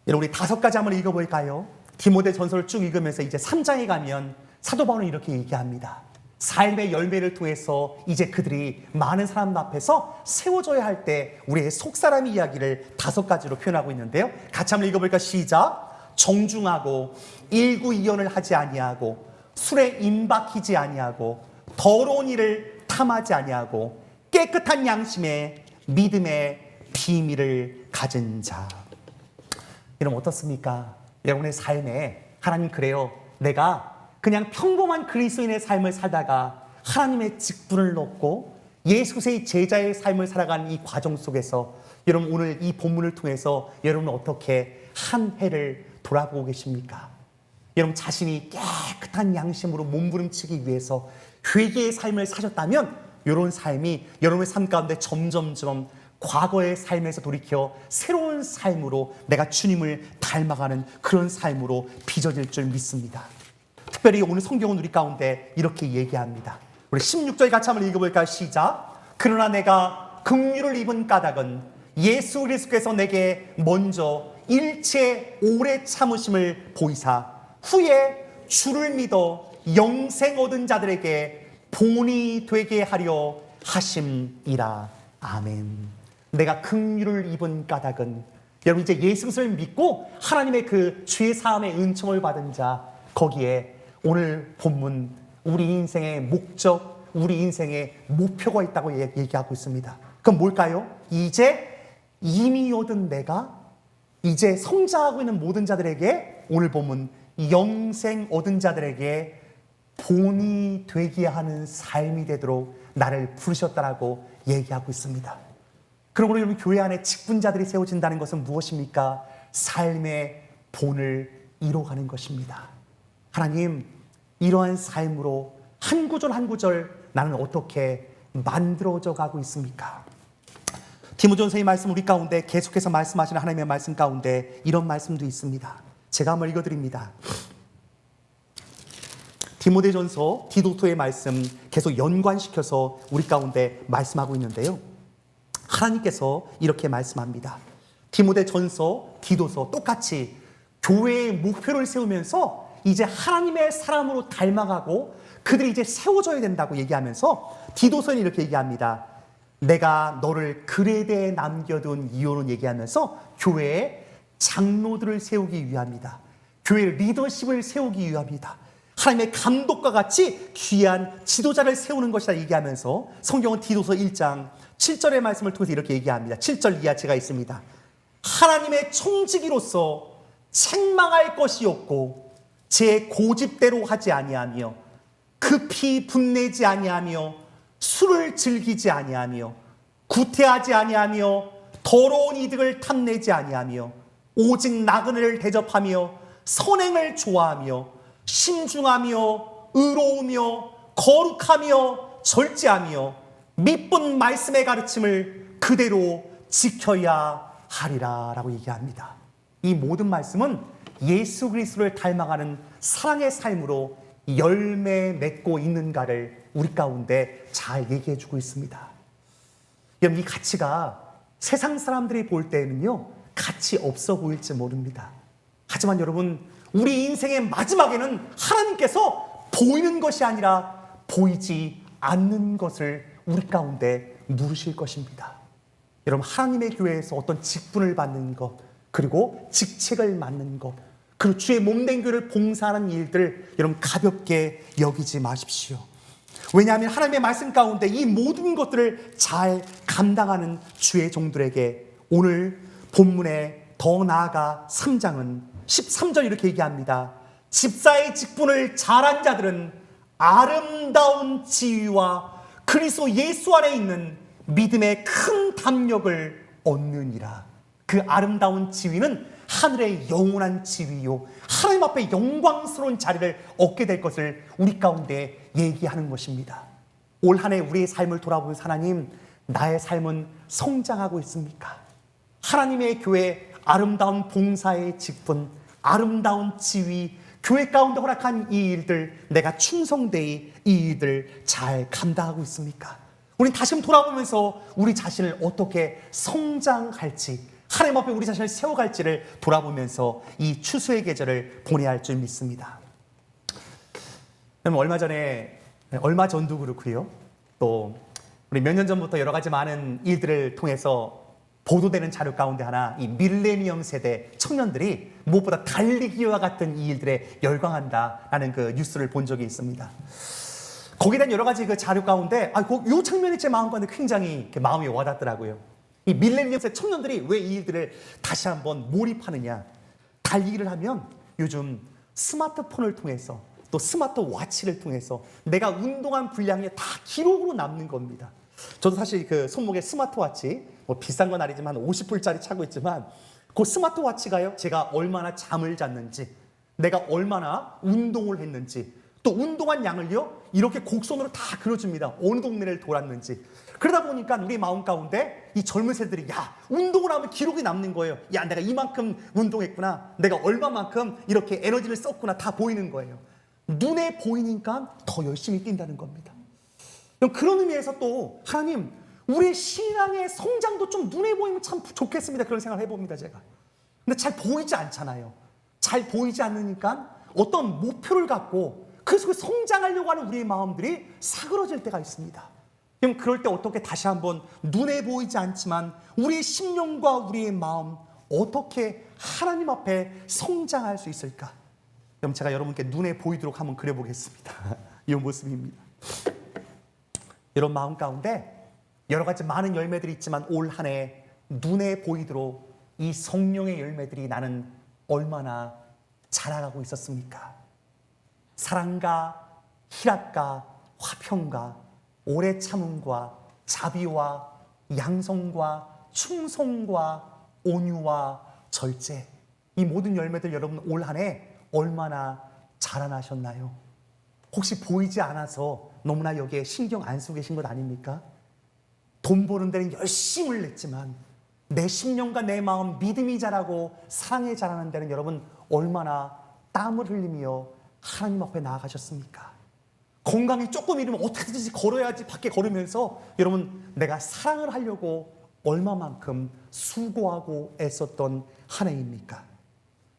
여러분, 우리 5가지 한번 읽어볼까요? 디모데전서를 쭉 읽으면서 이제 3장에 가면 사도 바울은 이렇게 얘기합니다. 삶의 열매를 통해서 이제 그들이 많은 사람 앞에서 세워져야 할 때 우리의 속사람의 이야기를 5가지로 표현하고 있는데요. 같이 한번 읽어볼까? 시작. 정중하고 일구이연을 하지 아니하고 술에 임박히지 아니하고 더러운 일을 탐하지 아니하고 깨끗한 양심에 믿음의 비밀을 가진 자. 여러분, 어떻습니까? 여러분의 삶에 하나님, 그래요, 내가 그냥 평범한 그리스도인의 삶을 살다가 하나님의 직분을 얻고 예수의 제자의 삶을 살아가는 이 과정 속에서 여러분, 오늘 이 본문을 통해서 여러분은 어떻게 한 해를 돌아보고 계십니까? 여러분, 자신이 깨끗한 양심으로 몸부림치기 위해서 회개의 삶을 사셨다면 이런 삶이 여러분의 삶 가운데 점점점 과거의 삶에서 돌이켜 새로운 삶으로 내가 주님을 닮아가는 그런 삶으로 빚어질 줄 믿습니다. 특별히 오늘 성경은 우리 가운데 이렇게 얘기합니다. 우리 16절 같이 한번 읽어볼까요? 시작. 그러나 내가 긍휼을 입은 까닭은 예수 그리스도께서 내게 먼저 일체 오래 참으심을 보이사 후에 주를 믿어 영생 얻은 자들에게 본이 되게 하려 하심이라. 아멘. 내가 긍휼을 입은 까닭은, 여러분, 이제 예수 그리스도를 믿고 하나님의 그 죄 사함의 은총을 받은 자, 거기에 오늘 본문 우리 인생의 목적, 우리 인생의 목표가 있다고 얘기하고 있습니다. 그럼 뭘까요? 이제 이미 얻은 내가 이제 성장하고 있는 모든 자들에게, 오늘 본문 영생 얻은 자들에게 본이 되게 하는 삶이 되도록 나를 부르셨다라고 얘기하고 있습니다. 그러므로 여러분, 교회 안에 직분자들이 세워진다는 것은 무엇입니까? 삶의 본을 이뤄가는 것입니다. 하나님, 이러한 삶으로 한 구절 한 구절 나는 어떻게 만들어져 가고 있습니까? 디모데전서의 말씀 우리 가운데 계속해서 말씀하시는 하나님의 말씀 가운데 이런 말씀도 있습니다. 제가 한번 읽어드립니다. 디모데전서 디도서의 말씀 계속 연관시켜서 우리 가운데 말씀하고 있는데요. 하나님께서 이렇게 말씀합니다. 디모데전서, 디도서 똑같이 교회의 목표를 세우면서 이제 하나님의 사람으로 닮아가고 그들이 이제 세워져야 된다고 얘기하면서 디도서는 이렇게 얘기합니다. 내가 너를 그레데에 남겨둔 이유는 얘기하면서 교회에 장로들을 세우기 위함이다. 교회 리더십을 세우기 위함이다. 하나님의 감독과 같이 귀한 지도자를 세우는 것이다 얘기하면서 성경은 디도서 1장 7절의 말씀을 통해서 이렇게 얘기합니다. 7절 이하 제가 있습니다. 하나님의 청지기로서 책망할 것이 없고 제 고집대로 하지 아니하며 급히 분내지 아니하며 술을 즐기지 아니하며 구태하지 아니하며 더러운 이득을 탐내지 아니하며 오직 나그네를 대접하며 선행을 좋아하며 신중하며 의로우며 거룩하며 절제하며 미쁜 말씀의 가르침을 그대로 지켜야 하리라 라고 얘기합니다. 이 모든 말씀은 예수 그리스도를 닮아가는 사랑의 삶으로 열매 맺고 있는가를 우리 가운데 잘 얘기해 주고 있습니다. 여러분, 이 가치가 세상 사람들이 볼 때는요 가치 없어 보일지 모릅니다. 하지만 여러분, 우리 인생의 마지막에는 하나님께서 보이는 것이 아니라 보이지 않는 것을 우리 가운데 누르실 것입니다. 여러분, 하나님의 교회에서 어떤 직분을 받는 것, 그리고 직책을 맡는 것, 그리고 주의 몸된 교회를 봉사하는 일들 여러분 가볍게 여기지 마십시오. 왜냐하면 하나님의 말씀 가운데 이 모든 것들을 잘 감당하는 주의 종들에게 오늘 본문에 더 나아가 3장은 13절 이렇게 얘기합니다. 집사의 직분을 잘한 자들은 아름다운 지위와 그리스도 예수 안에 있는 믿음의 큰 담력을 얻느니라. 그 아름다운 지위는 하늘의 영원한 지위요, 하나님 앞에 영광스러운 자리를 얻게 될 것을 우리 가운데 얘기하는 것입니다. 올 한 해 우리의 삶을 돌아보면서 하나님, 나의 삶은 성장하고 있습니까? 하나님의 교회 아름다운 봉사의 직분, 아름다운 지위, 교회 가운데 허락한 이 일들, 내가 충성되이 이 일들 잘 감당하고 있습니까? 우린 다시 한번 돌아보면서 우리 자신을 어떻게 성장할지, 하나님 앞에 우리 자신을 세워갈지를 돌아보면서 이 추수의 계절을 보내야 할 줄 믿습니다. 얼마 전도 그렇고요. 또 우리 몇 년 전부터 여러 가지 많은 일들을 통해서 보도되는 자료 가운데 하나, 이 밀레니엄 세대 청년들이 무엇보다 달리기와 같은 이 일들에 열광한다라는 그 뉴스를 본 적이 있습니다. 거기에 대한 여러 가지 그 자료 가운데 이 장면이 제 마음 가운데 굉장히 마음이 와닿더라고요. 이 밀레니엄 세대 청년들이 왜 이 일들을 다시 한번 몰입하느냐. 달리기를 하면 요즘 스마트폰을 통해서 또 스마트워치를 통해서 내가 운동한 분량이 다 기록으로 남는 겁니다. 저도 사실 그 손목에 스마트워치, 뭐 비싼 건 아니지만 50불짜리 차고 있지만 그 스마트워치가요, 제가 얼마나 잠을 잤는지, 내가 얼마나 운동을 했는지, 또 운동한 양을요 이렇게 곡선으로 다 그려줍니다. 어느 동네를 돌았는지. 그러다 보니까 우리 마음 가운데 이 젊은 세대들이 운동을 하면 기록이 남는 거예요. 내가 이만큼 운동했구나, 내가 얼마만큼 이렇게 에너지를 썼구나, 다 보이는 거예요. 눈에 보이니까 더 열심히 뛴다는 겁니다. 그런 의미에서 또 하나님, 우리 신앙의 성장도 좀 눈에 보이면 참 좋겠습니다, 그런 생각을 해봅니다 제가. 근데 잘 보이지 않잖아요. 잘 보이지 않으니까 어떤 목표를 갖고 그 속에 성장하려고 하는 우리의 마음들이 사그러질 때가 있습니다. 그럼 그럴 때 어떻게 다시 한번 눈에 보이지 않지만 우리의 심령과 우리의 마음, 어떻게 하나님 앞에 성장할 수 있을까? 그럼 제가 여러분께 눈에 보이도록 한번 그려보겠습니다. 이 모습입니다. 이런 마음 가운데 여러 가지 많은 열매들이 있지만 올 한 해 눈에 보이도록 이 성령의 열매들이 나는 얼마나 자라가고 있었습니까? 사랑과 희락과 화평과 오래 참음과 자비와 양성과 충성과 온유와 절제, 이 모든 열매들 여러분 올 한 해 얼마나 자라나셨나요? 혹시 보이지 않아서 너무나 여기에 신경 안 쓰고 계신 것 아닙니까? 돈 버는 데는 열심을 냈지만 내 심령과 내 마음, 믿음이 자라고 사랑이 자라는 데는 여러분 얼마나 땀을 흘리며 하나님 앞에 나아가셨습니까? 건강이 조금 잃으면 어떻게든지 걸어야지 밖에 걸으면서 여러분 내가 사랑을 하려고 얼마만큼 수고하고 애썼던 한 해입니까?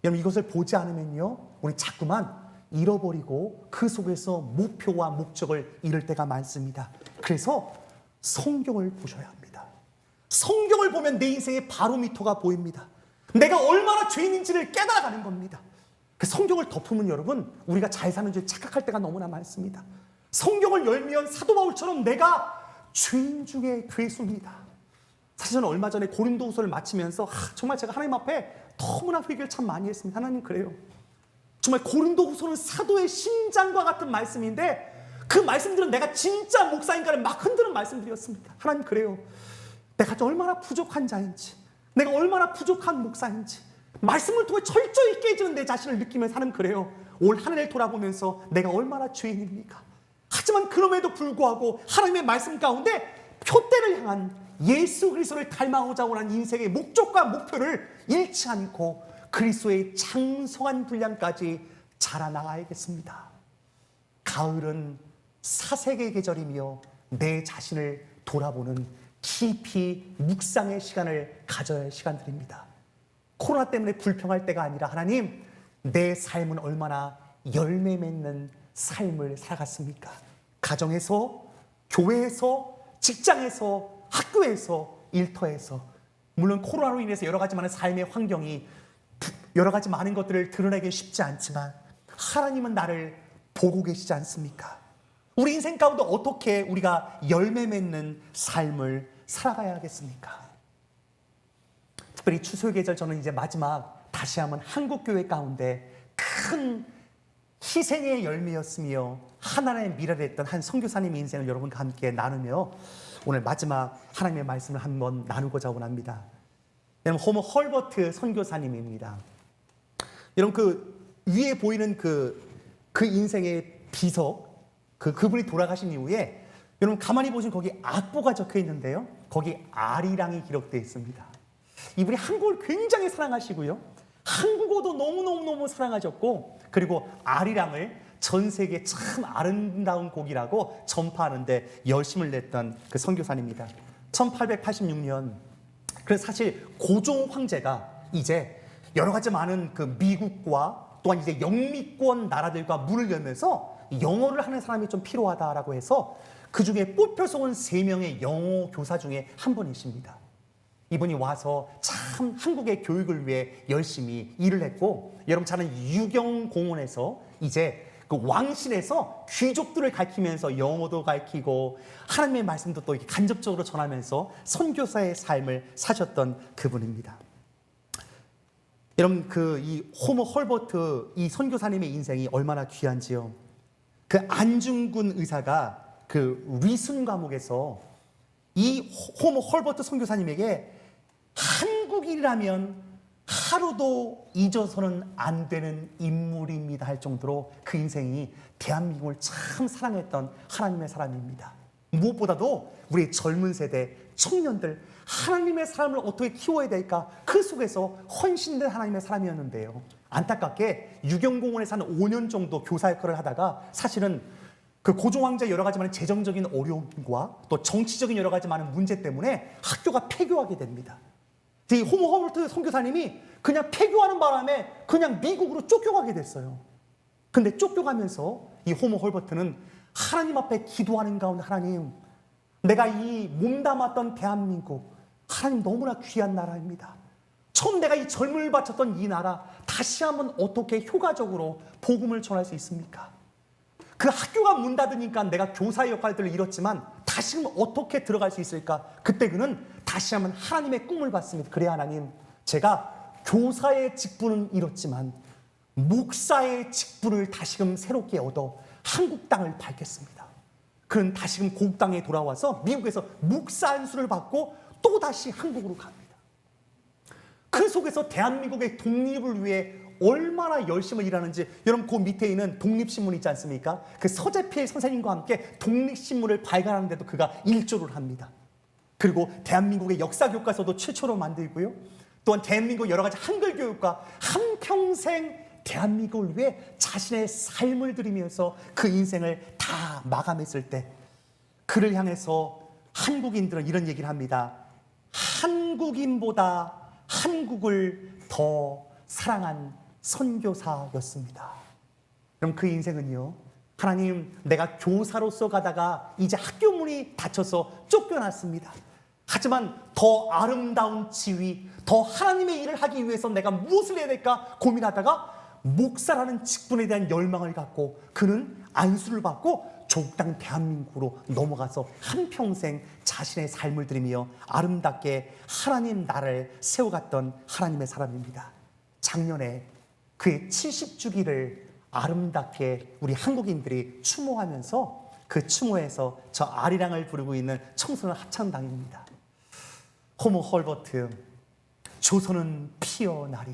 여러분 이것을 보지 않으면요 우리 자꾸만 잃어버리고 그 속에서 목표와 목적을 잃을 때가 많습니다. 그래서 성경을 보셔야 합니다. 성경을 보면 내 인생의 바로미터가 보입니다. 내가 얼마나 죄인인지를 깨달아가는 겁니다. 그 성경을 덮으면 여러분, 우리가 잘 사는 줄 착각할 때가 너무나 많습니다. 성경을 열면 사도 바울처럼 내가 죄인 중에 괴수입니다. 사실 저는 얼마 전에 고린도후서를 마치면서 정말 제가 하나님 앞에 너무나 회개를 참 많이 했습니다. 하나님, 그래요, 정말 고린도후서는 사도의 심장과 같은 말씀인데 그 말씀들은 내가 진짜 목사인가를 막 흔드는 말씀들이었습니다. 하나님, 그래요, 내가 얼마나 부족한 자인지, 내가 얼마나 부족한 목사인지 말씀을 통해 철저히 깨지는 내 자신을 느끼면서, 하나님, 그래요, 올 한 해를 돌아보면서 내가 얼마나 죄인입니까? 하지만 그럼에도 불구하고 하나님의 말씀 가운데 표대를 향한 예수 그리스도를 닮아오자 원하는 인생의 목적과 목표를 잃지 않고 그리스도의 장성한 분량까지 자라나가야겠습니다. 가을은 사색의 계절이며 내 자신을 돌아보는 깊이 묵상의 시간을 가져야 할 시간들입니다. 코로나 때문에 불평할 때가 아니라, 하나님, 내 삶은 얼마나 열매 맺는 삶을 살아갔습니까? 가정에서, 교회에서, 직장에서, 학교에서, 일터에서. 물론 코로나로 인해서 여러 가지 많은 삶의 환경이, 여러 가지 많은 것들을 드러내기 쉽지 않지만 하나님은 나를 보고 계시지 않습니까? 우리 인생 가운데 어떻게 우리가 열매 맺는 삶을 살아가야 하겠습니까? 특별히 추수의 계절, 저는 이제 마지막 다시 한번 한국교회 가운데 큰 희생의 열매였으며 하나님의 미래를 했던 한 선교사님의 인생을 여러분과 함께 나누며 오늘 마지막 하나님의 말씀을 한번 나누고자 원합니다. 여러분, 호머 헐버트 선교사님입니다. 여러분, 그 위에 보이는 그 인생의 비석, 그분이 돌아가신 이후에 여러분 가만히 보시면 거기 악보가 적혀 있는데요, 거기 아리랑이 기록되어 있습니다. 이분이 한국을 굉장히 사랑하시고요, 한국어도 너무너무 사랑하셨고, 그리고 아리랑을 전 세계에 참 아름다운 곡이라고 전파하는데 열심을 냈던 그 선교사입니다. 1886년, 그래서 사실 고종 황제가 이제 여러 가지 많은 그 미국과 또한 이제 영미권 나라들과 문을 열면서 영어를 하는 사람이 좀 필요하다라고 해서 그 중에 뽑혀서 온 3명의 영어 교사 중에 한 분이십니다. 이분이 와서 참 한국의 교육을 위해 열심히 일을 했고, 여러분 잘 아는 유경공원에서 이제 그 왕실에서 귀족들을 가르치면서 영어도 가르치고 하나님의 말씀도 또 이렇게 간접적으로 전하면서 선교사의 삶을 사셨던 그분입니다. 여러분, 이 호머 헐버트 이 선교사님의 인생이 얼마나 귀한지요. 그 안중근 의사가 그 리슨 과목에서 이 호머 헐버트 선교사님에게 한국인이라면 하루도 잊어서는 안 되는 인물입니다 할 정도로 그 인생이 대한민국을 참 사랑했던 하나님의 사람입니다. 무엇보다도 우리 젊은 세대 청년들, 하나님의 사람을 어떻게 키워야 될까, 그 속에서 헌신된 하나님의 사람이었는데요, 안타깝게 유경공원에서 한 5년 정도 교사 역할을 하다가 사실은 그 고종 황제의 여러 가지 많은 재정적인 어려움과 또 정치적인 여러 가지 많은 문제 때문에 학교가 폐교하게 됩니다. 이 호머 헐버트 선교사님이 그냥 폐교하는 바람에 그냥 미국으로 쫓겨가게 됐어요. 근데 쫓겨가면서 이 호머 헐버트는 하나님 앞에 기도하는 가운데, 하나님, 내가 이 몸담았던 대한민국, 하나님 너무나 귀한 나라입니다. 처음 내가 이 젊음을 바쳤던 이 나라 다시 한번 어떻게 효과적으로 복음을 전할 수 있습니까? 그 학교가 문 닫으니까 내가 교사의 역할들을 잃었지만 다시금 어떻게 들어갈 수 있을까? 그때 그는 다시 한번 하나님의 꿈을 봤습니다. 그래, 하나님, 제가 교사의 직분은 잃었지만 목사의 직분을 다시금 새롭게 얻어 한국 땅을 밟겠습니다. 그는 다시금 고국 땅에 돌아와서 미국에서 목사 안수를 받고 또 다시 한국으로 갑니다. 그 속에서 대한민국의 독립을 위해 얼마나 열심히 일하는지, 여러분 그 밑에 있는 독립신문 있지 않습니까? 그 서재필 선생님과 함께 독립신문을 발간하는데도 그가 일조를 합니다. 그리고 대한민국의 역사교과서도 최초로 만들고요, 또한 대한민국 여러 가지 한글 교육과 한평생 대한민국을 위해 자신의 삶을 들이면서 그 인생을 다 마감했을 때 그를 향해서 한국인들은 이런 얘기를 합니다. 한국인보다 한국을 더 사랑한 선교사였습니다. 그럼 그 인생은요, 하나님, 내가 교사로서 가다가 이제 학교 문이 닫혀서 쫓겨났습니다. 하지만 더 아름다운 지위, 더 하나님의 일을 하기 위해서 내가 무엇을 해야 될까 고민하다가 목사라는 직분에 대한 열망을 갖고 그는 안수를 받고 조국 땅 대한민국으로 넘어가서 한평생 자신의 삶을 들이며 아름답게 하나님 나라를 세워갔던 하나님의 사람입니다. 작년에 그의 70주기를 아름답게 우리 한국인들이 추모하면서 그 추모에서 저 아리랑을 부르고 있는 청소년 합창단입니다. 호모 헐버트, 조선은 피어나리.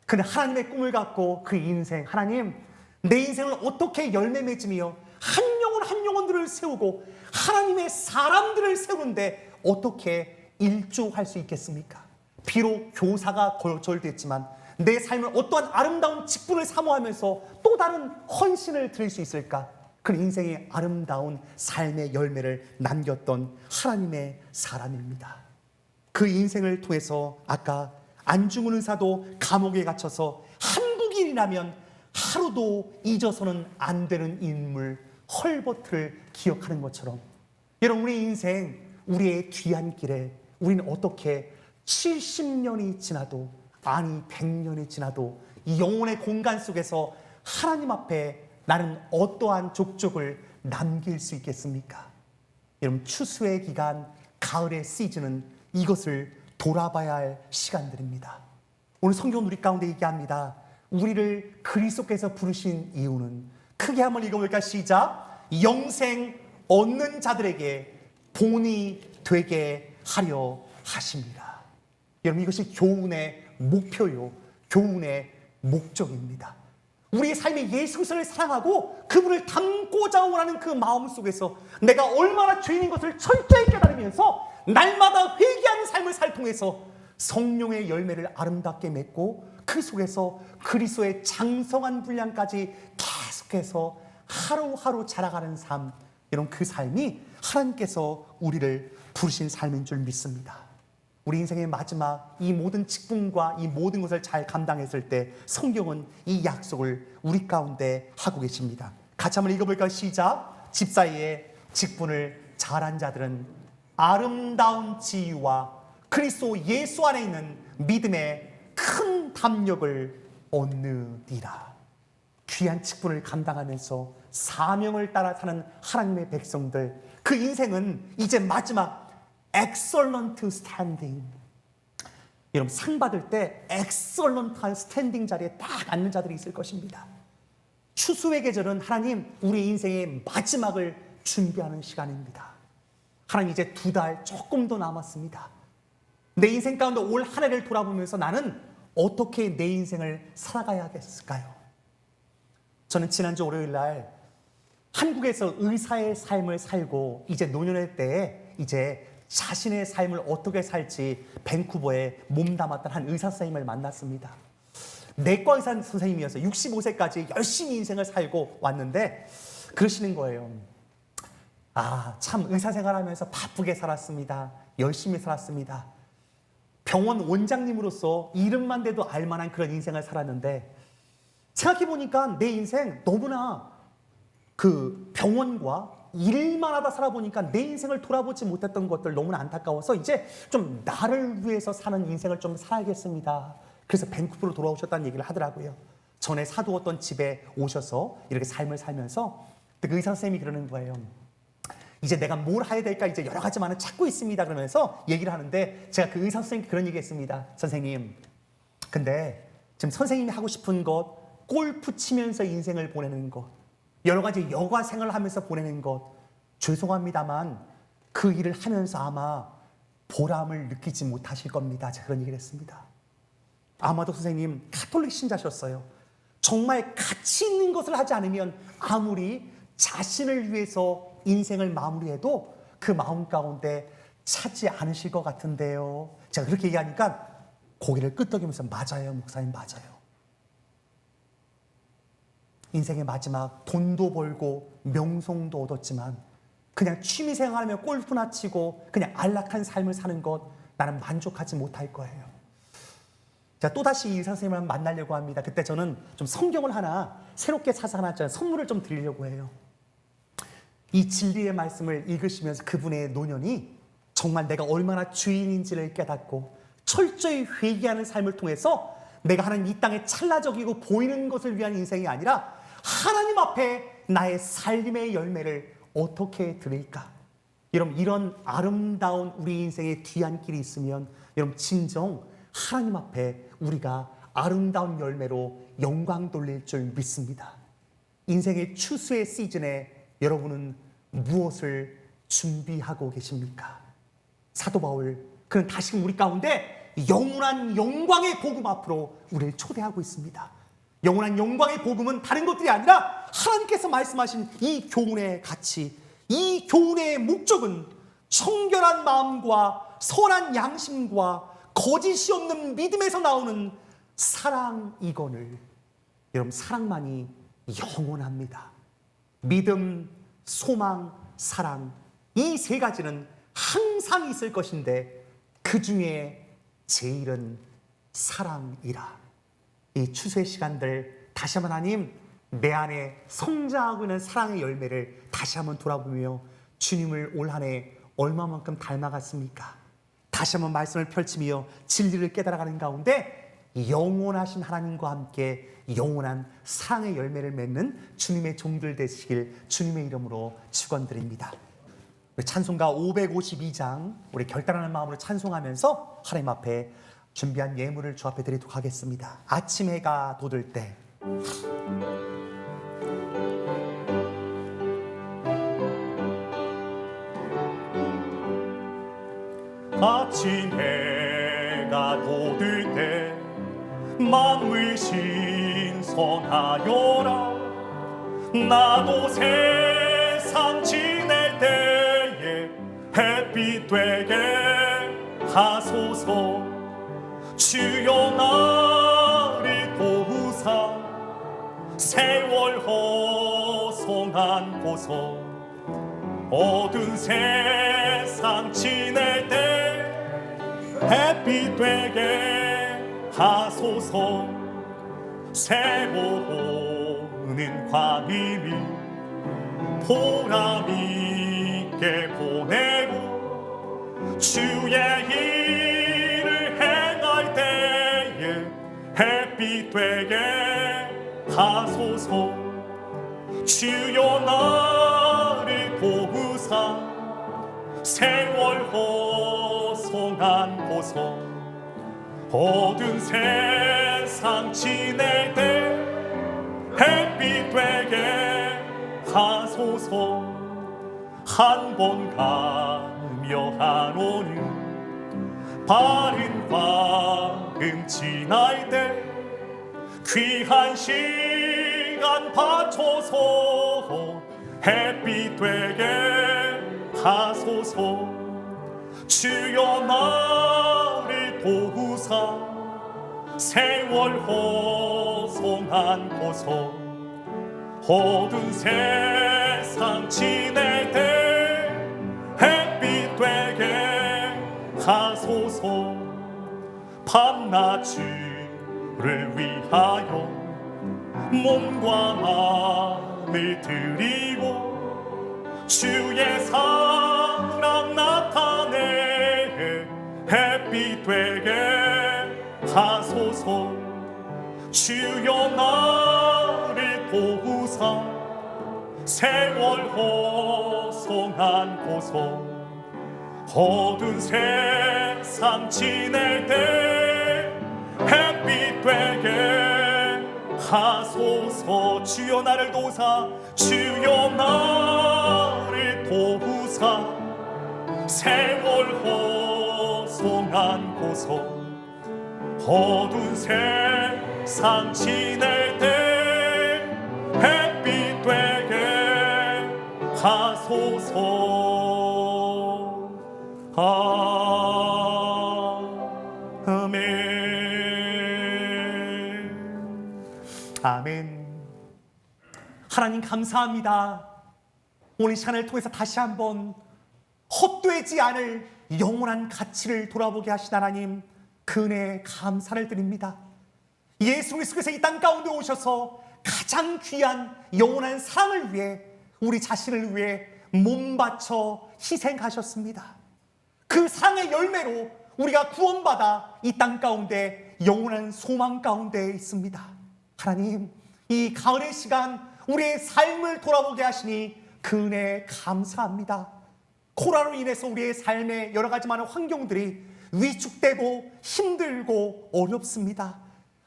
그는 하나님의 꿈을 갖고 그 인생, 하나님, 내 인생을 어떻게 열매 맺으며 한 영혼 한 영혼들을 세우고 하나님의 사람들을 세우는데 어떻게 일조할 수 있겠습니까? 비록 교사가 거절됐지만 내 삶을 어떠한 아름다운 직분을 사모하면서 또 다른 헌신을 드릴 수 있을까? 그 인생의 아름다운 삶의 열매를 남겼던 하나님의 사람입니다. 그 인생을 통해서 아까 안중근 의사도 감옥에 갇혀서 한국인이라면 하루도 잊어서는 안 되는 인물 헐버트를 기억하는 것처럼, 여러분, 우리 인생, 우리의 귀한 길에 우리는 어떻게 70년이 지나도, 아니 100년이 지나도 이 영혼의 공간 속에서 하나님 앞에 나는 어떠한 족적을 남길 수 있겠습니까? 여러분, 추수의 기간, 가을의 시즌은 이것을 돌아봐야 할 시간들입니다. 오늘 성경은 우리 가운데 얘기합니다. 우리를 그리스도께서 부르신 이유는, 크게 한번 읽어볼까? 시작. 영생 얻는 자들에게 본이 되게 하려 하십니다. 여러분, 이것이 교훈의 목표요, 교훈의 목적입니다. 우리의 삶에 예수 그리스도를 사랑하고 그분을 닮고자 원하는 그 마음 속에서 내가 얼마나 죄인인 것을 철저히 깨달으면서 날마다 회개하는 삶을 살 통해서 성령의 열매를 아름답게 맺고 그 속에서 그리스도의 장성한 분량까지 계속해서 하루하루 자라가는 삶, 이런 그 삶이 하나님께서 우리를 부르신 삶인 줄 믿습니다. 우리 인생의 마지막 이 모든 직분과 이 모든 것을 잘 감당했을 때 성경은 이 약속을 우리 가운데 하고 계십니다. 같이 한번 읽어볼까요? 시작. 집사이의 직분을 잘한 자들은 아름다운 지위와 그리스도 예수 안에 있는 믿음의 큰 담력을 얻느니라. 귀한 직분을 감당하면서 사명을 따라 사는 하나님의 백성들, 그 인생은 이제 마지막 excellent standing. 여러분, 상 받을 때 excellent한 스탠딩 자리에 딱 앉는 자들이 있을 것입니다. 추수의 계절은 하나님, 우리 인생의 마지막을 준비하는 시간입니다. 하나님, 이제 2달 조금 더 남았습니다. 내 인생 가운데 올 한 해를 돌아보면서 나는 어떻게 내 인생을 살아가야겠을까요? 저는 지난주 월요일 날 한국에서 의사의 삶을 살고 이제 노년의 때에 이제 자신의 삶을 어떻게 살지 밴쿠버에 몸담았던 한 의사 선생님을 만났습니다. 내과 의사 선생님이어서 65세까지 열심히 인생을 살고 왔는데 그러시는 거예요. 아, 참 의사 생활하면서 바쁘게 살았습니다. 열심히 살았습니다. 병원 원장님으로서 이름만 대도 알만한 그런 인생을 살았는데 생각해보니까 내 인생 너무나 그 병원과 일만 하다 살아보니까 내 인생을 돌아보지 못했던 것들 너무나 안타까워서 이제 좀 나를 위해서 사는 인생을 좀 살아야겠습니다. 그래서 밴쿠버로 돌아오셨다는 얘기를 하더라고요. 전에 사두었던 집에 오셔서 이렇게 삶을 살면서 그 의사 선생님이 그러는 거예요. 이제 내가 뭘 해야 될까 이제 여러 가지만은 찾고 있습니다. 그러면서 얘기를 하는데 제가 그 의사 선생님께 그런 얘기 했습니다. 선생님, 근데 지금 선생님이 하고 싶은 것, 골프 치면서 인생을 보내는 것, 여러 가지 여가 생활을 하면서 보내는 것, 죄송합니다만 그 일을 하면서 아마 보람을 느끼지 못하실 겁니다. 제가 그런 얘기를 했습니다. 아마도 선생님 가톨릭 신자셨어요. 정말 가치 있는 것을 하지 않으면 아무리 자신을 위해서 인생을 마무리해도 그 마음 가운데 찾지 않으실 것 같은데요. 제가 그렇게 얘기하니까 고개를 끄덕이면서 맞아요, 목사님, 맞아요. 인생의 마지막 돈도 벌고 명성도 얻었지만 그냥 취미생활하며 골프나 치고 그냥 안락한 삶을 사는 것 나는 만족하지 못할 거예요. 제가 또다시 이 선생님을 만나려고 합니다. 그때 저는 좀 성경을 하나 새롭게 사서 하나 선물을 좀 드리려고 해요. 이 진리의 말씀을 읽으시면서 그분의 노년이 정말 내가 얼마나 죄인인지를 깨닫고 철저히 회개하는 삶을 통해서 내가 하는 이 땅의 찰나적이고 보이는 것을 위한 인생이 아니라 하나님 앞에 나의 삶의 열매를 어떻게 드릴까? 여러분, 이런 아름다운 우리 인생의 뒤안길이 있으면 여러분 진정 하나님 앞에 우리가 아름다운 열매로 영광 돌릴 줄 믿습니다. 인생의 추수의 시즌에 여러분은 무엇을 준비하고 계십니까? 사도 바울, 그는 다시금 우리 가운데 영원한 영광의 복음 앞으로 우리를 초대하고 있습니다. 영원한 영광의 복음은 다른 것들이 아니라 하나님께서 말씀하신 이 교훈의 가치, 이 교훈의 목적은 청결한 마음과 선한 양심과 거짓이 없는 믿음에서 나오는 사랑이거늘. 여러분, 사랑만이 영원합니다. 믿음, 소망, 사랑, 이 세 가지는 항상 있을 것인데 그 중에 제일은 사랑이라. 이 추수의 시간들 다시 한번 하나님, 내 안에 성장하고 있는 사랑의 열매를 다시 한번 돌아보며 주님을 올 한 해 얼마만큼 닮아갔습니까? 다시 한번 말씀을 펼치며 진리를 깨달아가는 가운데 영원하신 하나님과 함께 영원한 사랑의 열매를 맺는 주님의 종들 되시길 주님의 이름으로 축원드립니다. 우리 찬송가 552장 우리 결단하는 마음으로 찬송하면서 하나님 앞에 준비한 예물을 주 앞에 드리도록 하겠습니다. 아침 해가 돋을 때 아침 해가 돋을 때 만물 신성하여라. 나도 세상 지낼 때에 햇빛 되게 하소서. 주여 나를 도우사 세월 허송한 고소. 어두운 세상 지낼 때 햇빛 되게 하소서. 새로운 과일이 보람 있게 보내고 주의 일을 행할 때에 햇빛 되게 하소서. 주여 나를 보으사 세월 허송한 고소. 어두운 세상 지낼 때 햇빛 되게 하소서. 한 번 가며 하노니 바른 마음 지날 때 귀한 시간 바쳐서 햇빛 되게 하소서. 주여 나를 도우사 세월 허송한 고소. 어두운 세상 지낼 때 햇빛 되게 하소서. 밤낮 주를 위하여 몸과 마음을 드리고 주의 사랑 나타내 햇빛 되게 하소서. 주여 나를 도우사 세월 허송한 고소. 어두운 세상 지낼 때 햇빛 되게 하소서. 주여 나를 도우사 주여 나를 도우사 세월 허송한 고소. 어두운 세상 지낼 때 햇빛 되게 하소서. 아멘. 아멘. 하나님 감사합니다. 오늘 시간을 통해서 다시 한번 헛되지 않을 영원한 가치를 돌아보게 하신 하나님, 그 은혜에 감사를 드립니다. 예수 그리스도께서 이 땅 가운데 오셔서 가장 귀한 영원한 사랑을 위해 우리 자신을 위해 몸 바쳐 희생하셨습니다. 그 사랑의 열매로 우리가 구원받아 이 땅 가운데 영원한 소망 가운데 있습니다. 하나님, 이 가을의 시간 우리의 삶을 돌아보게 하시니 그 은혜에 감사합니다. 코로나로 인해서 우리의 삶에 여러 가지 많은 환경들이 위축되고 힘들고 어렵습니다.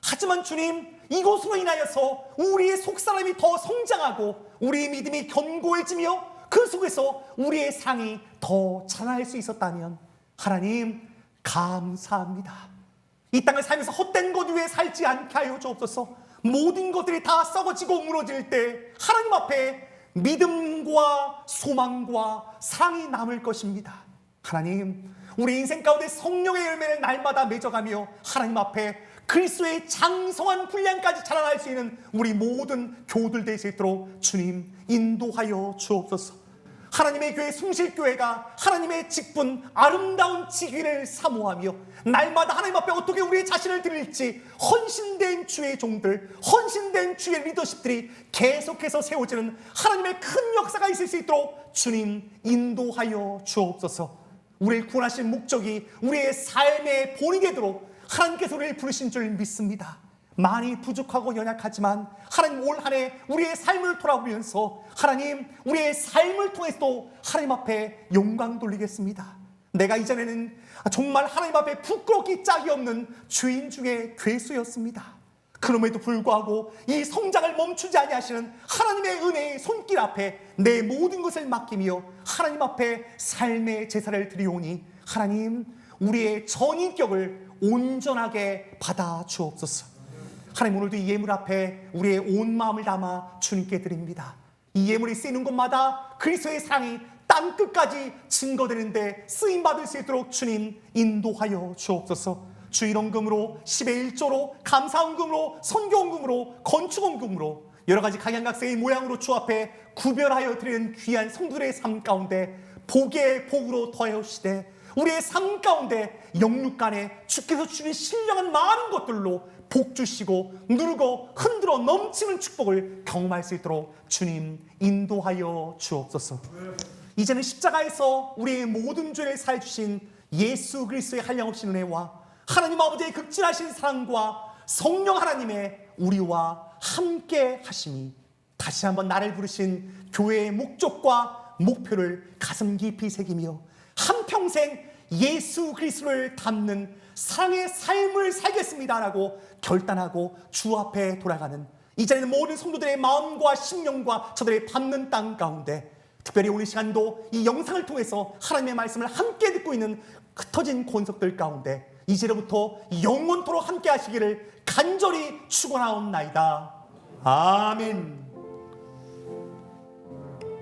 하지만 주님, 이것으로 인하여서 우리의 속사람이 더 성장하고 우리의 믿음이 견고해지며 그 속에서 우리의 상이 더 자랄 수 있었다면 하나님 감사합니다. 이 땅을 살면서 헛된 것 위에 살지 않게 하여 주옵소서. 모든 것들이 다 썩어지고 무너질 때 하나님 앞에 믿음과 소망과 사랑이 남을 것입니다. 하나님, 우리 인생 가운데 성령의 열매를 날마다 맺어가며 하나님 앞에 그리스도의 장성한 분량까지 자라날 수 있는 우리 모든 교우들 될 수 있도록 주님 인도하여 주옵소서. 하나님의 교회 숭실교회가 하나님의 직분 아름다운 직위를 사모하며 날마다 하나님 앞에 어떻게 우리의 자신을 드릴지 헌신된 주의 종들, 헌신된 주의 리더십들이 계속해서 세워지는 하나님의 큰 역사가 있을 수 있도록 주님 인도하여 주옵소서. 우리를 구원하신 목적이 우리의 삶의 본이 되도록 하나님께서 우리를 부르신 줄 믿습니다. 많이 부족하고 연약하지만 하나님 올 한 해 우리의 삶을 돌아보면서 하나님 우리의 삶을 통해서도 하나님 앞에 영광 돌리겠습니다. 내가 이전에는 정말 하나님 앞에 부끄럽기 짝이 없는 죄인 중에 괴수였습니다. 그럼에도 불구하고 이 성장을 멈추지 아니하시는 하나님의 은혜의 손길 앞에 내 모든 것을 맡기며 하나님 앞에 삶의 제사를 드리오니 하나님 우리의 전인격을 온전하게 받아 주옵소서. 하나님, 오늘도 이 예물 앞에 우리의 온 마음을 담아 주님께 드립니다. 이 예물이 쓰이는 곳마다 그리스도의 사랑이 땅끝까지 증거되는데 쓰임받을 수 있도록 주님 인도하여 주옵소서. 주일원금으로 10의 1조로 감사원금으로 선교원금으로 건축원금으로 여러 가지 각양각색의 모양으로 주 앞에 구별하여 드리는 귀한 성도들의 삶 가운데 복의 복으로 더하여 주시되 우리의 삶 가운데 영육간에 주께서 주신 신령한 많은 것들로 복 주시고 누르고 흔들어 넘치는 축복을 경험할 수 있도록 주님 인도하여 주옵소서. 이제는 십자가에서 우리의 모든 죄를 사해 주신 예수 그리스도의 한량없이 은혜와 하나님 아버지의 극진하신 사랑과 성령 하나님의 우리와 함께 하심이 다시 한번 나를 부르신 교회의 목적과 목표를 가슴 깊이 새기며 한평생 예수 그리스도를 닮는 사랑의 삶을 살겠습니다라고 결단하고 주 앞에 돌아가는 이 자리는 모든 성도들의 마음과 심령과 저들의 밟는 땅 가운데 특별히 오늘 시간도 이 영상을 통해서 하나님의 말씀을 함께 듣고 있는 흩어진 권속들 가운데 이제로부터 영원토록 함께 하시기를 간절히 축원하옵나이다. 아멘.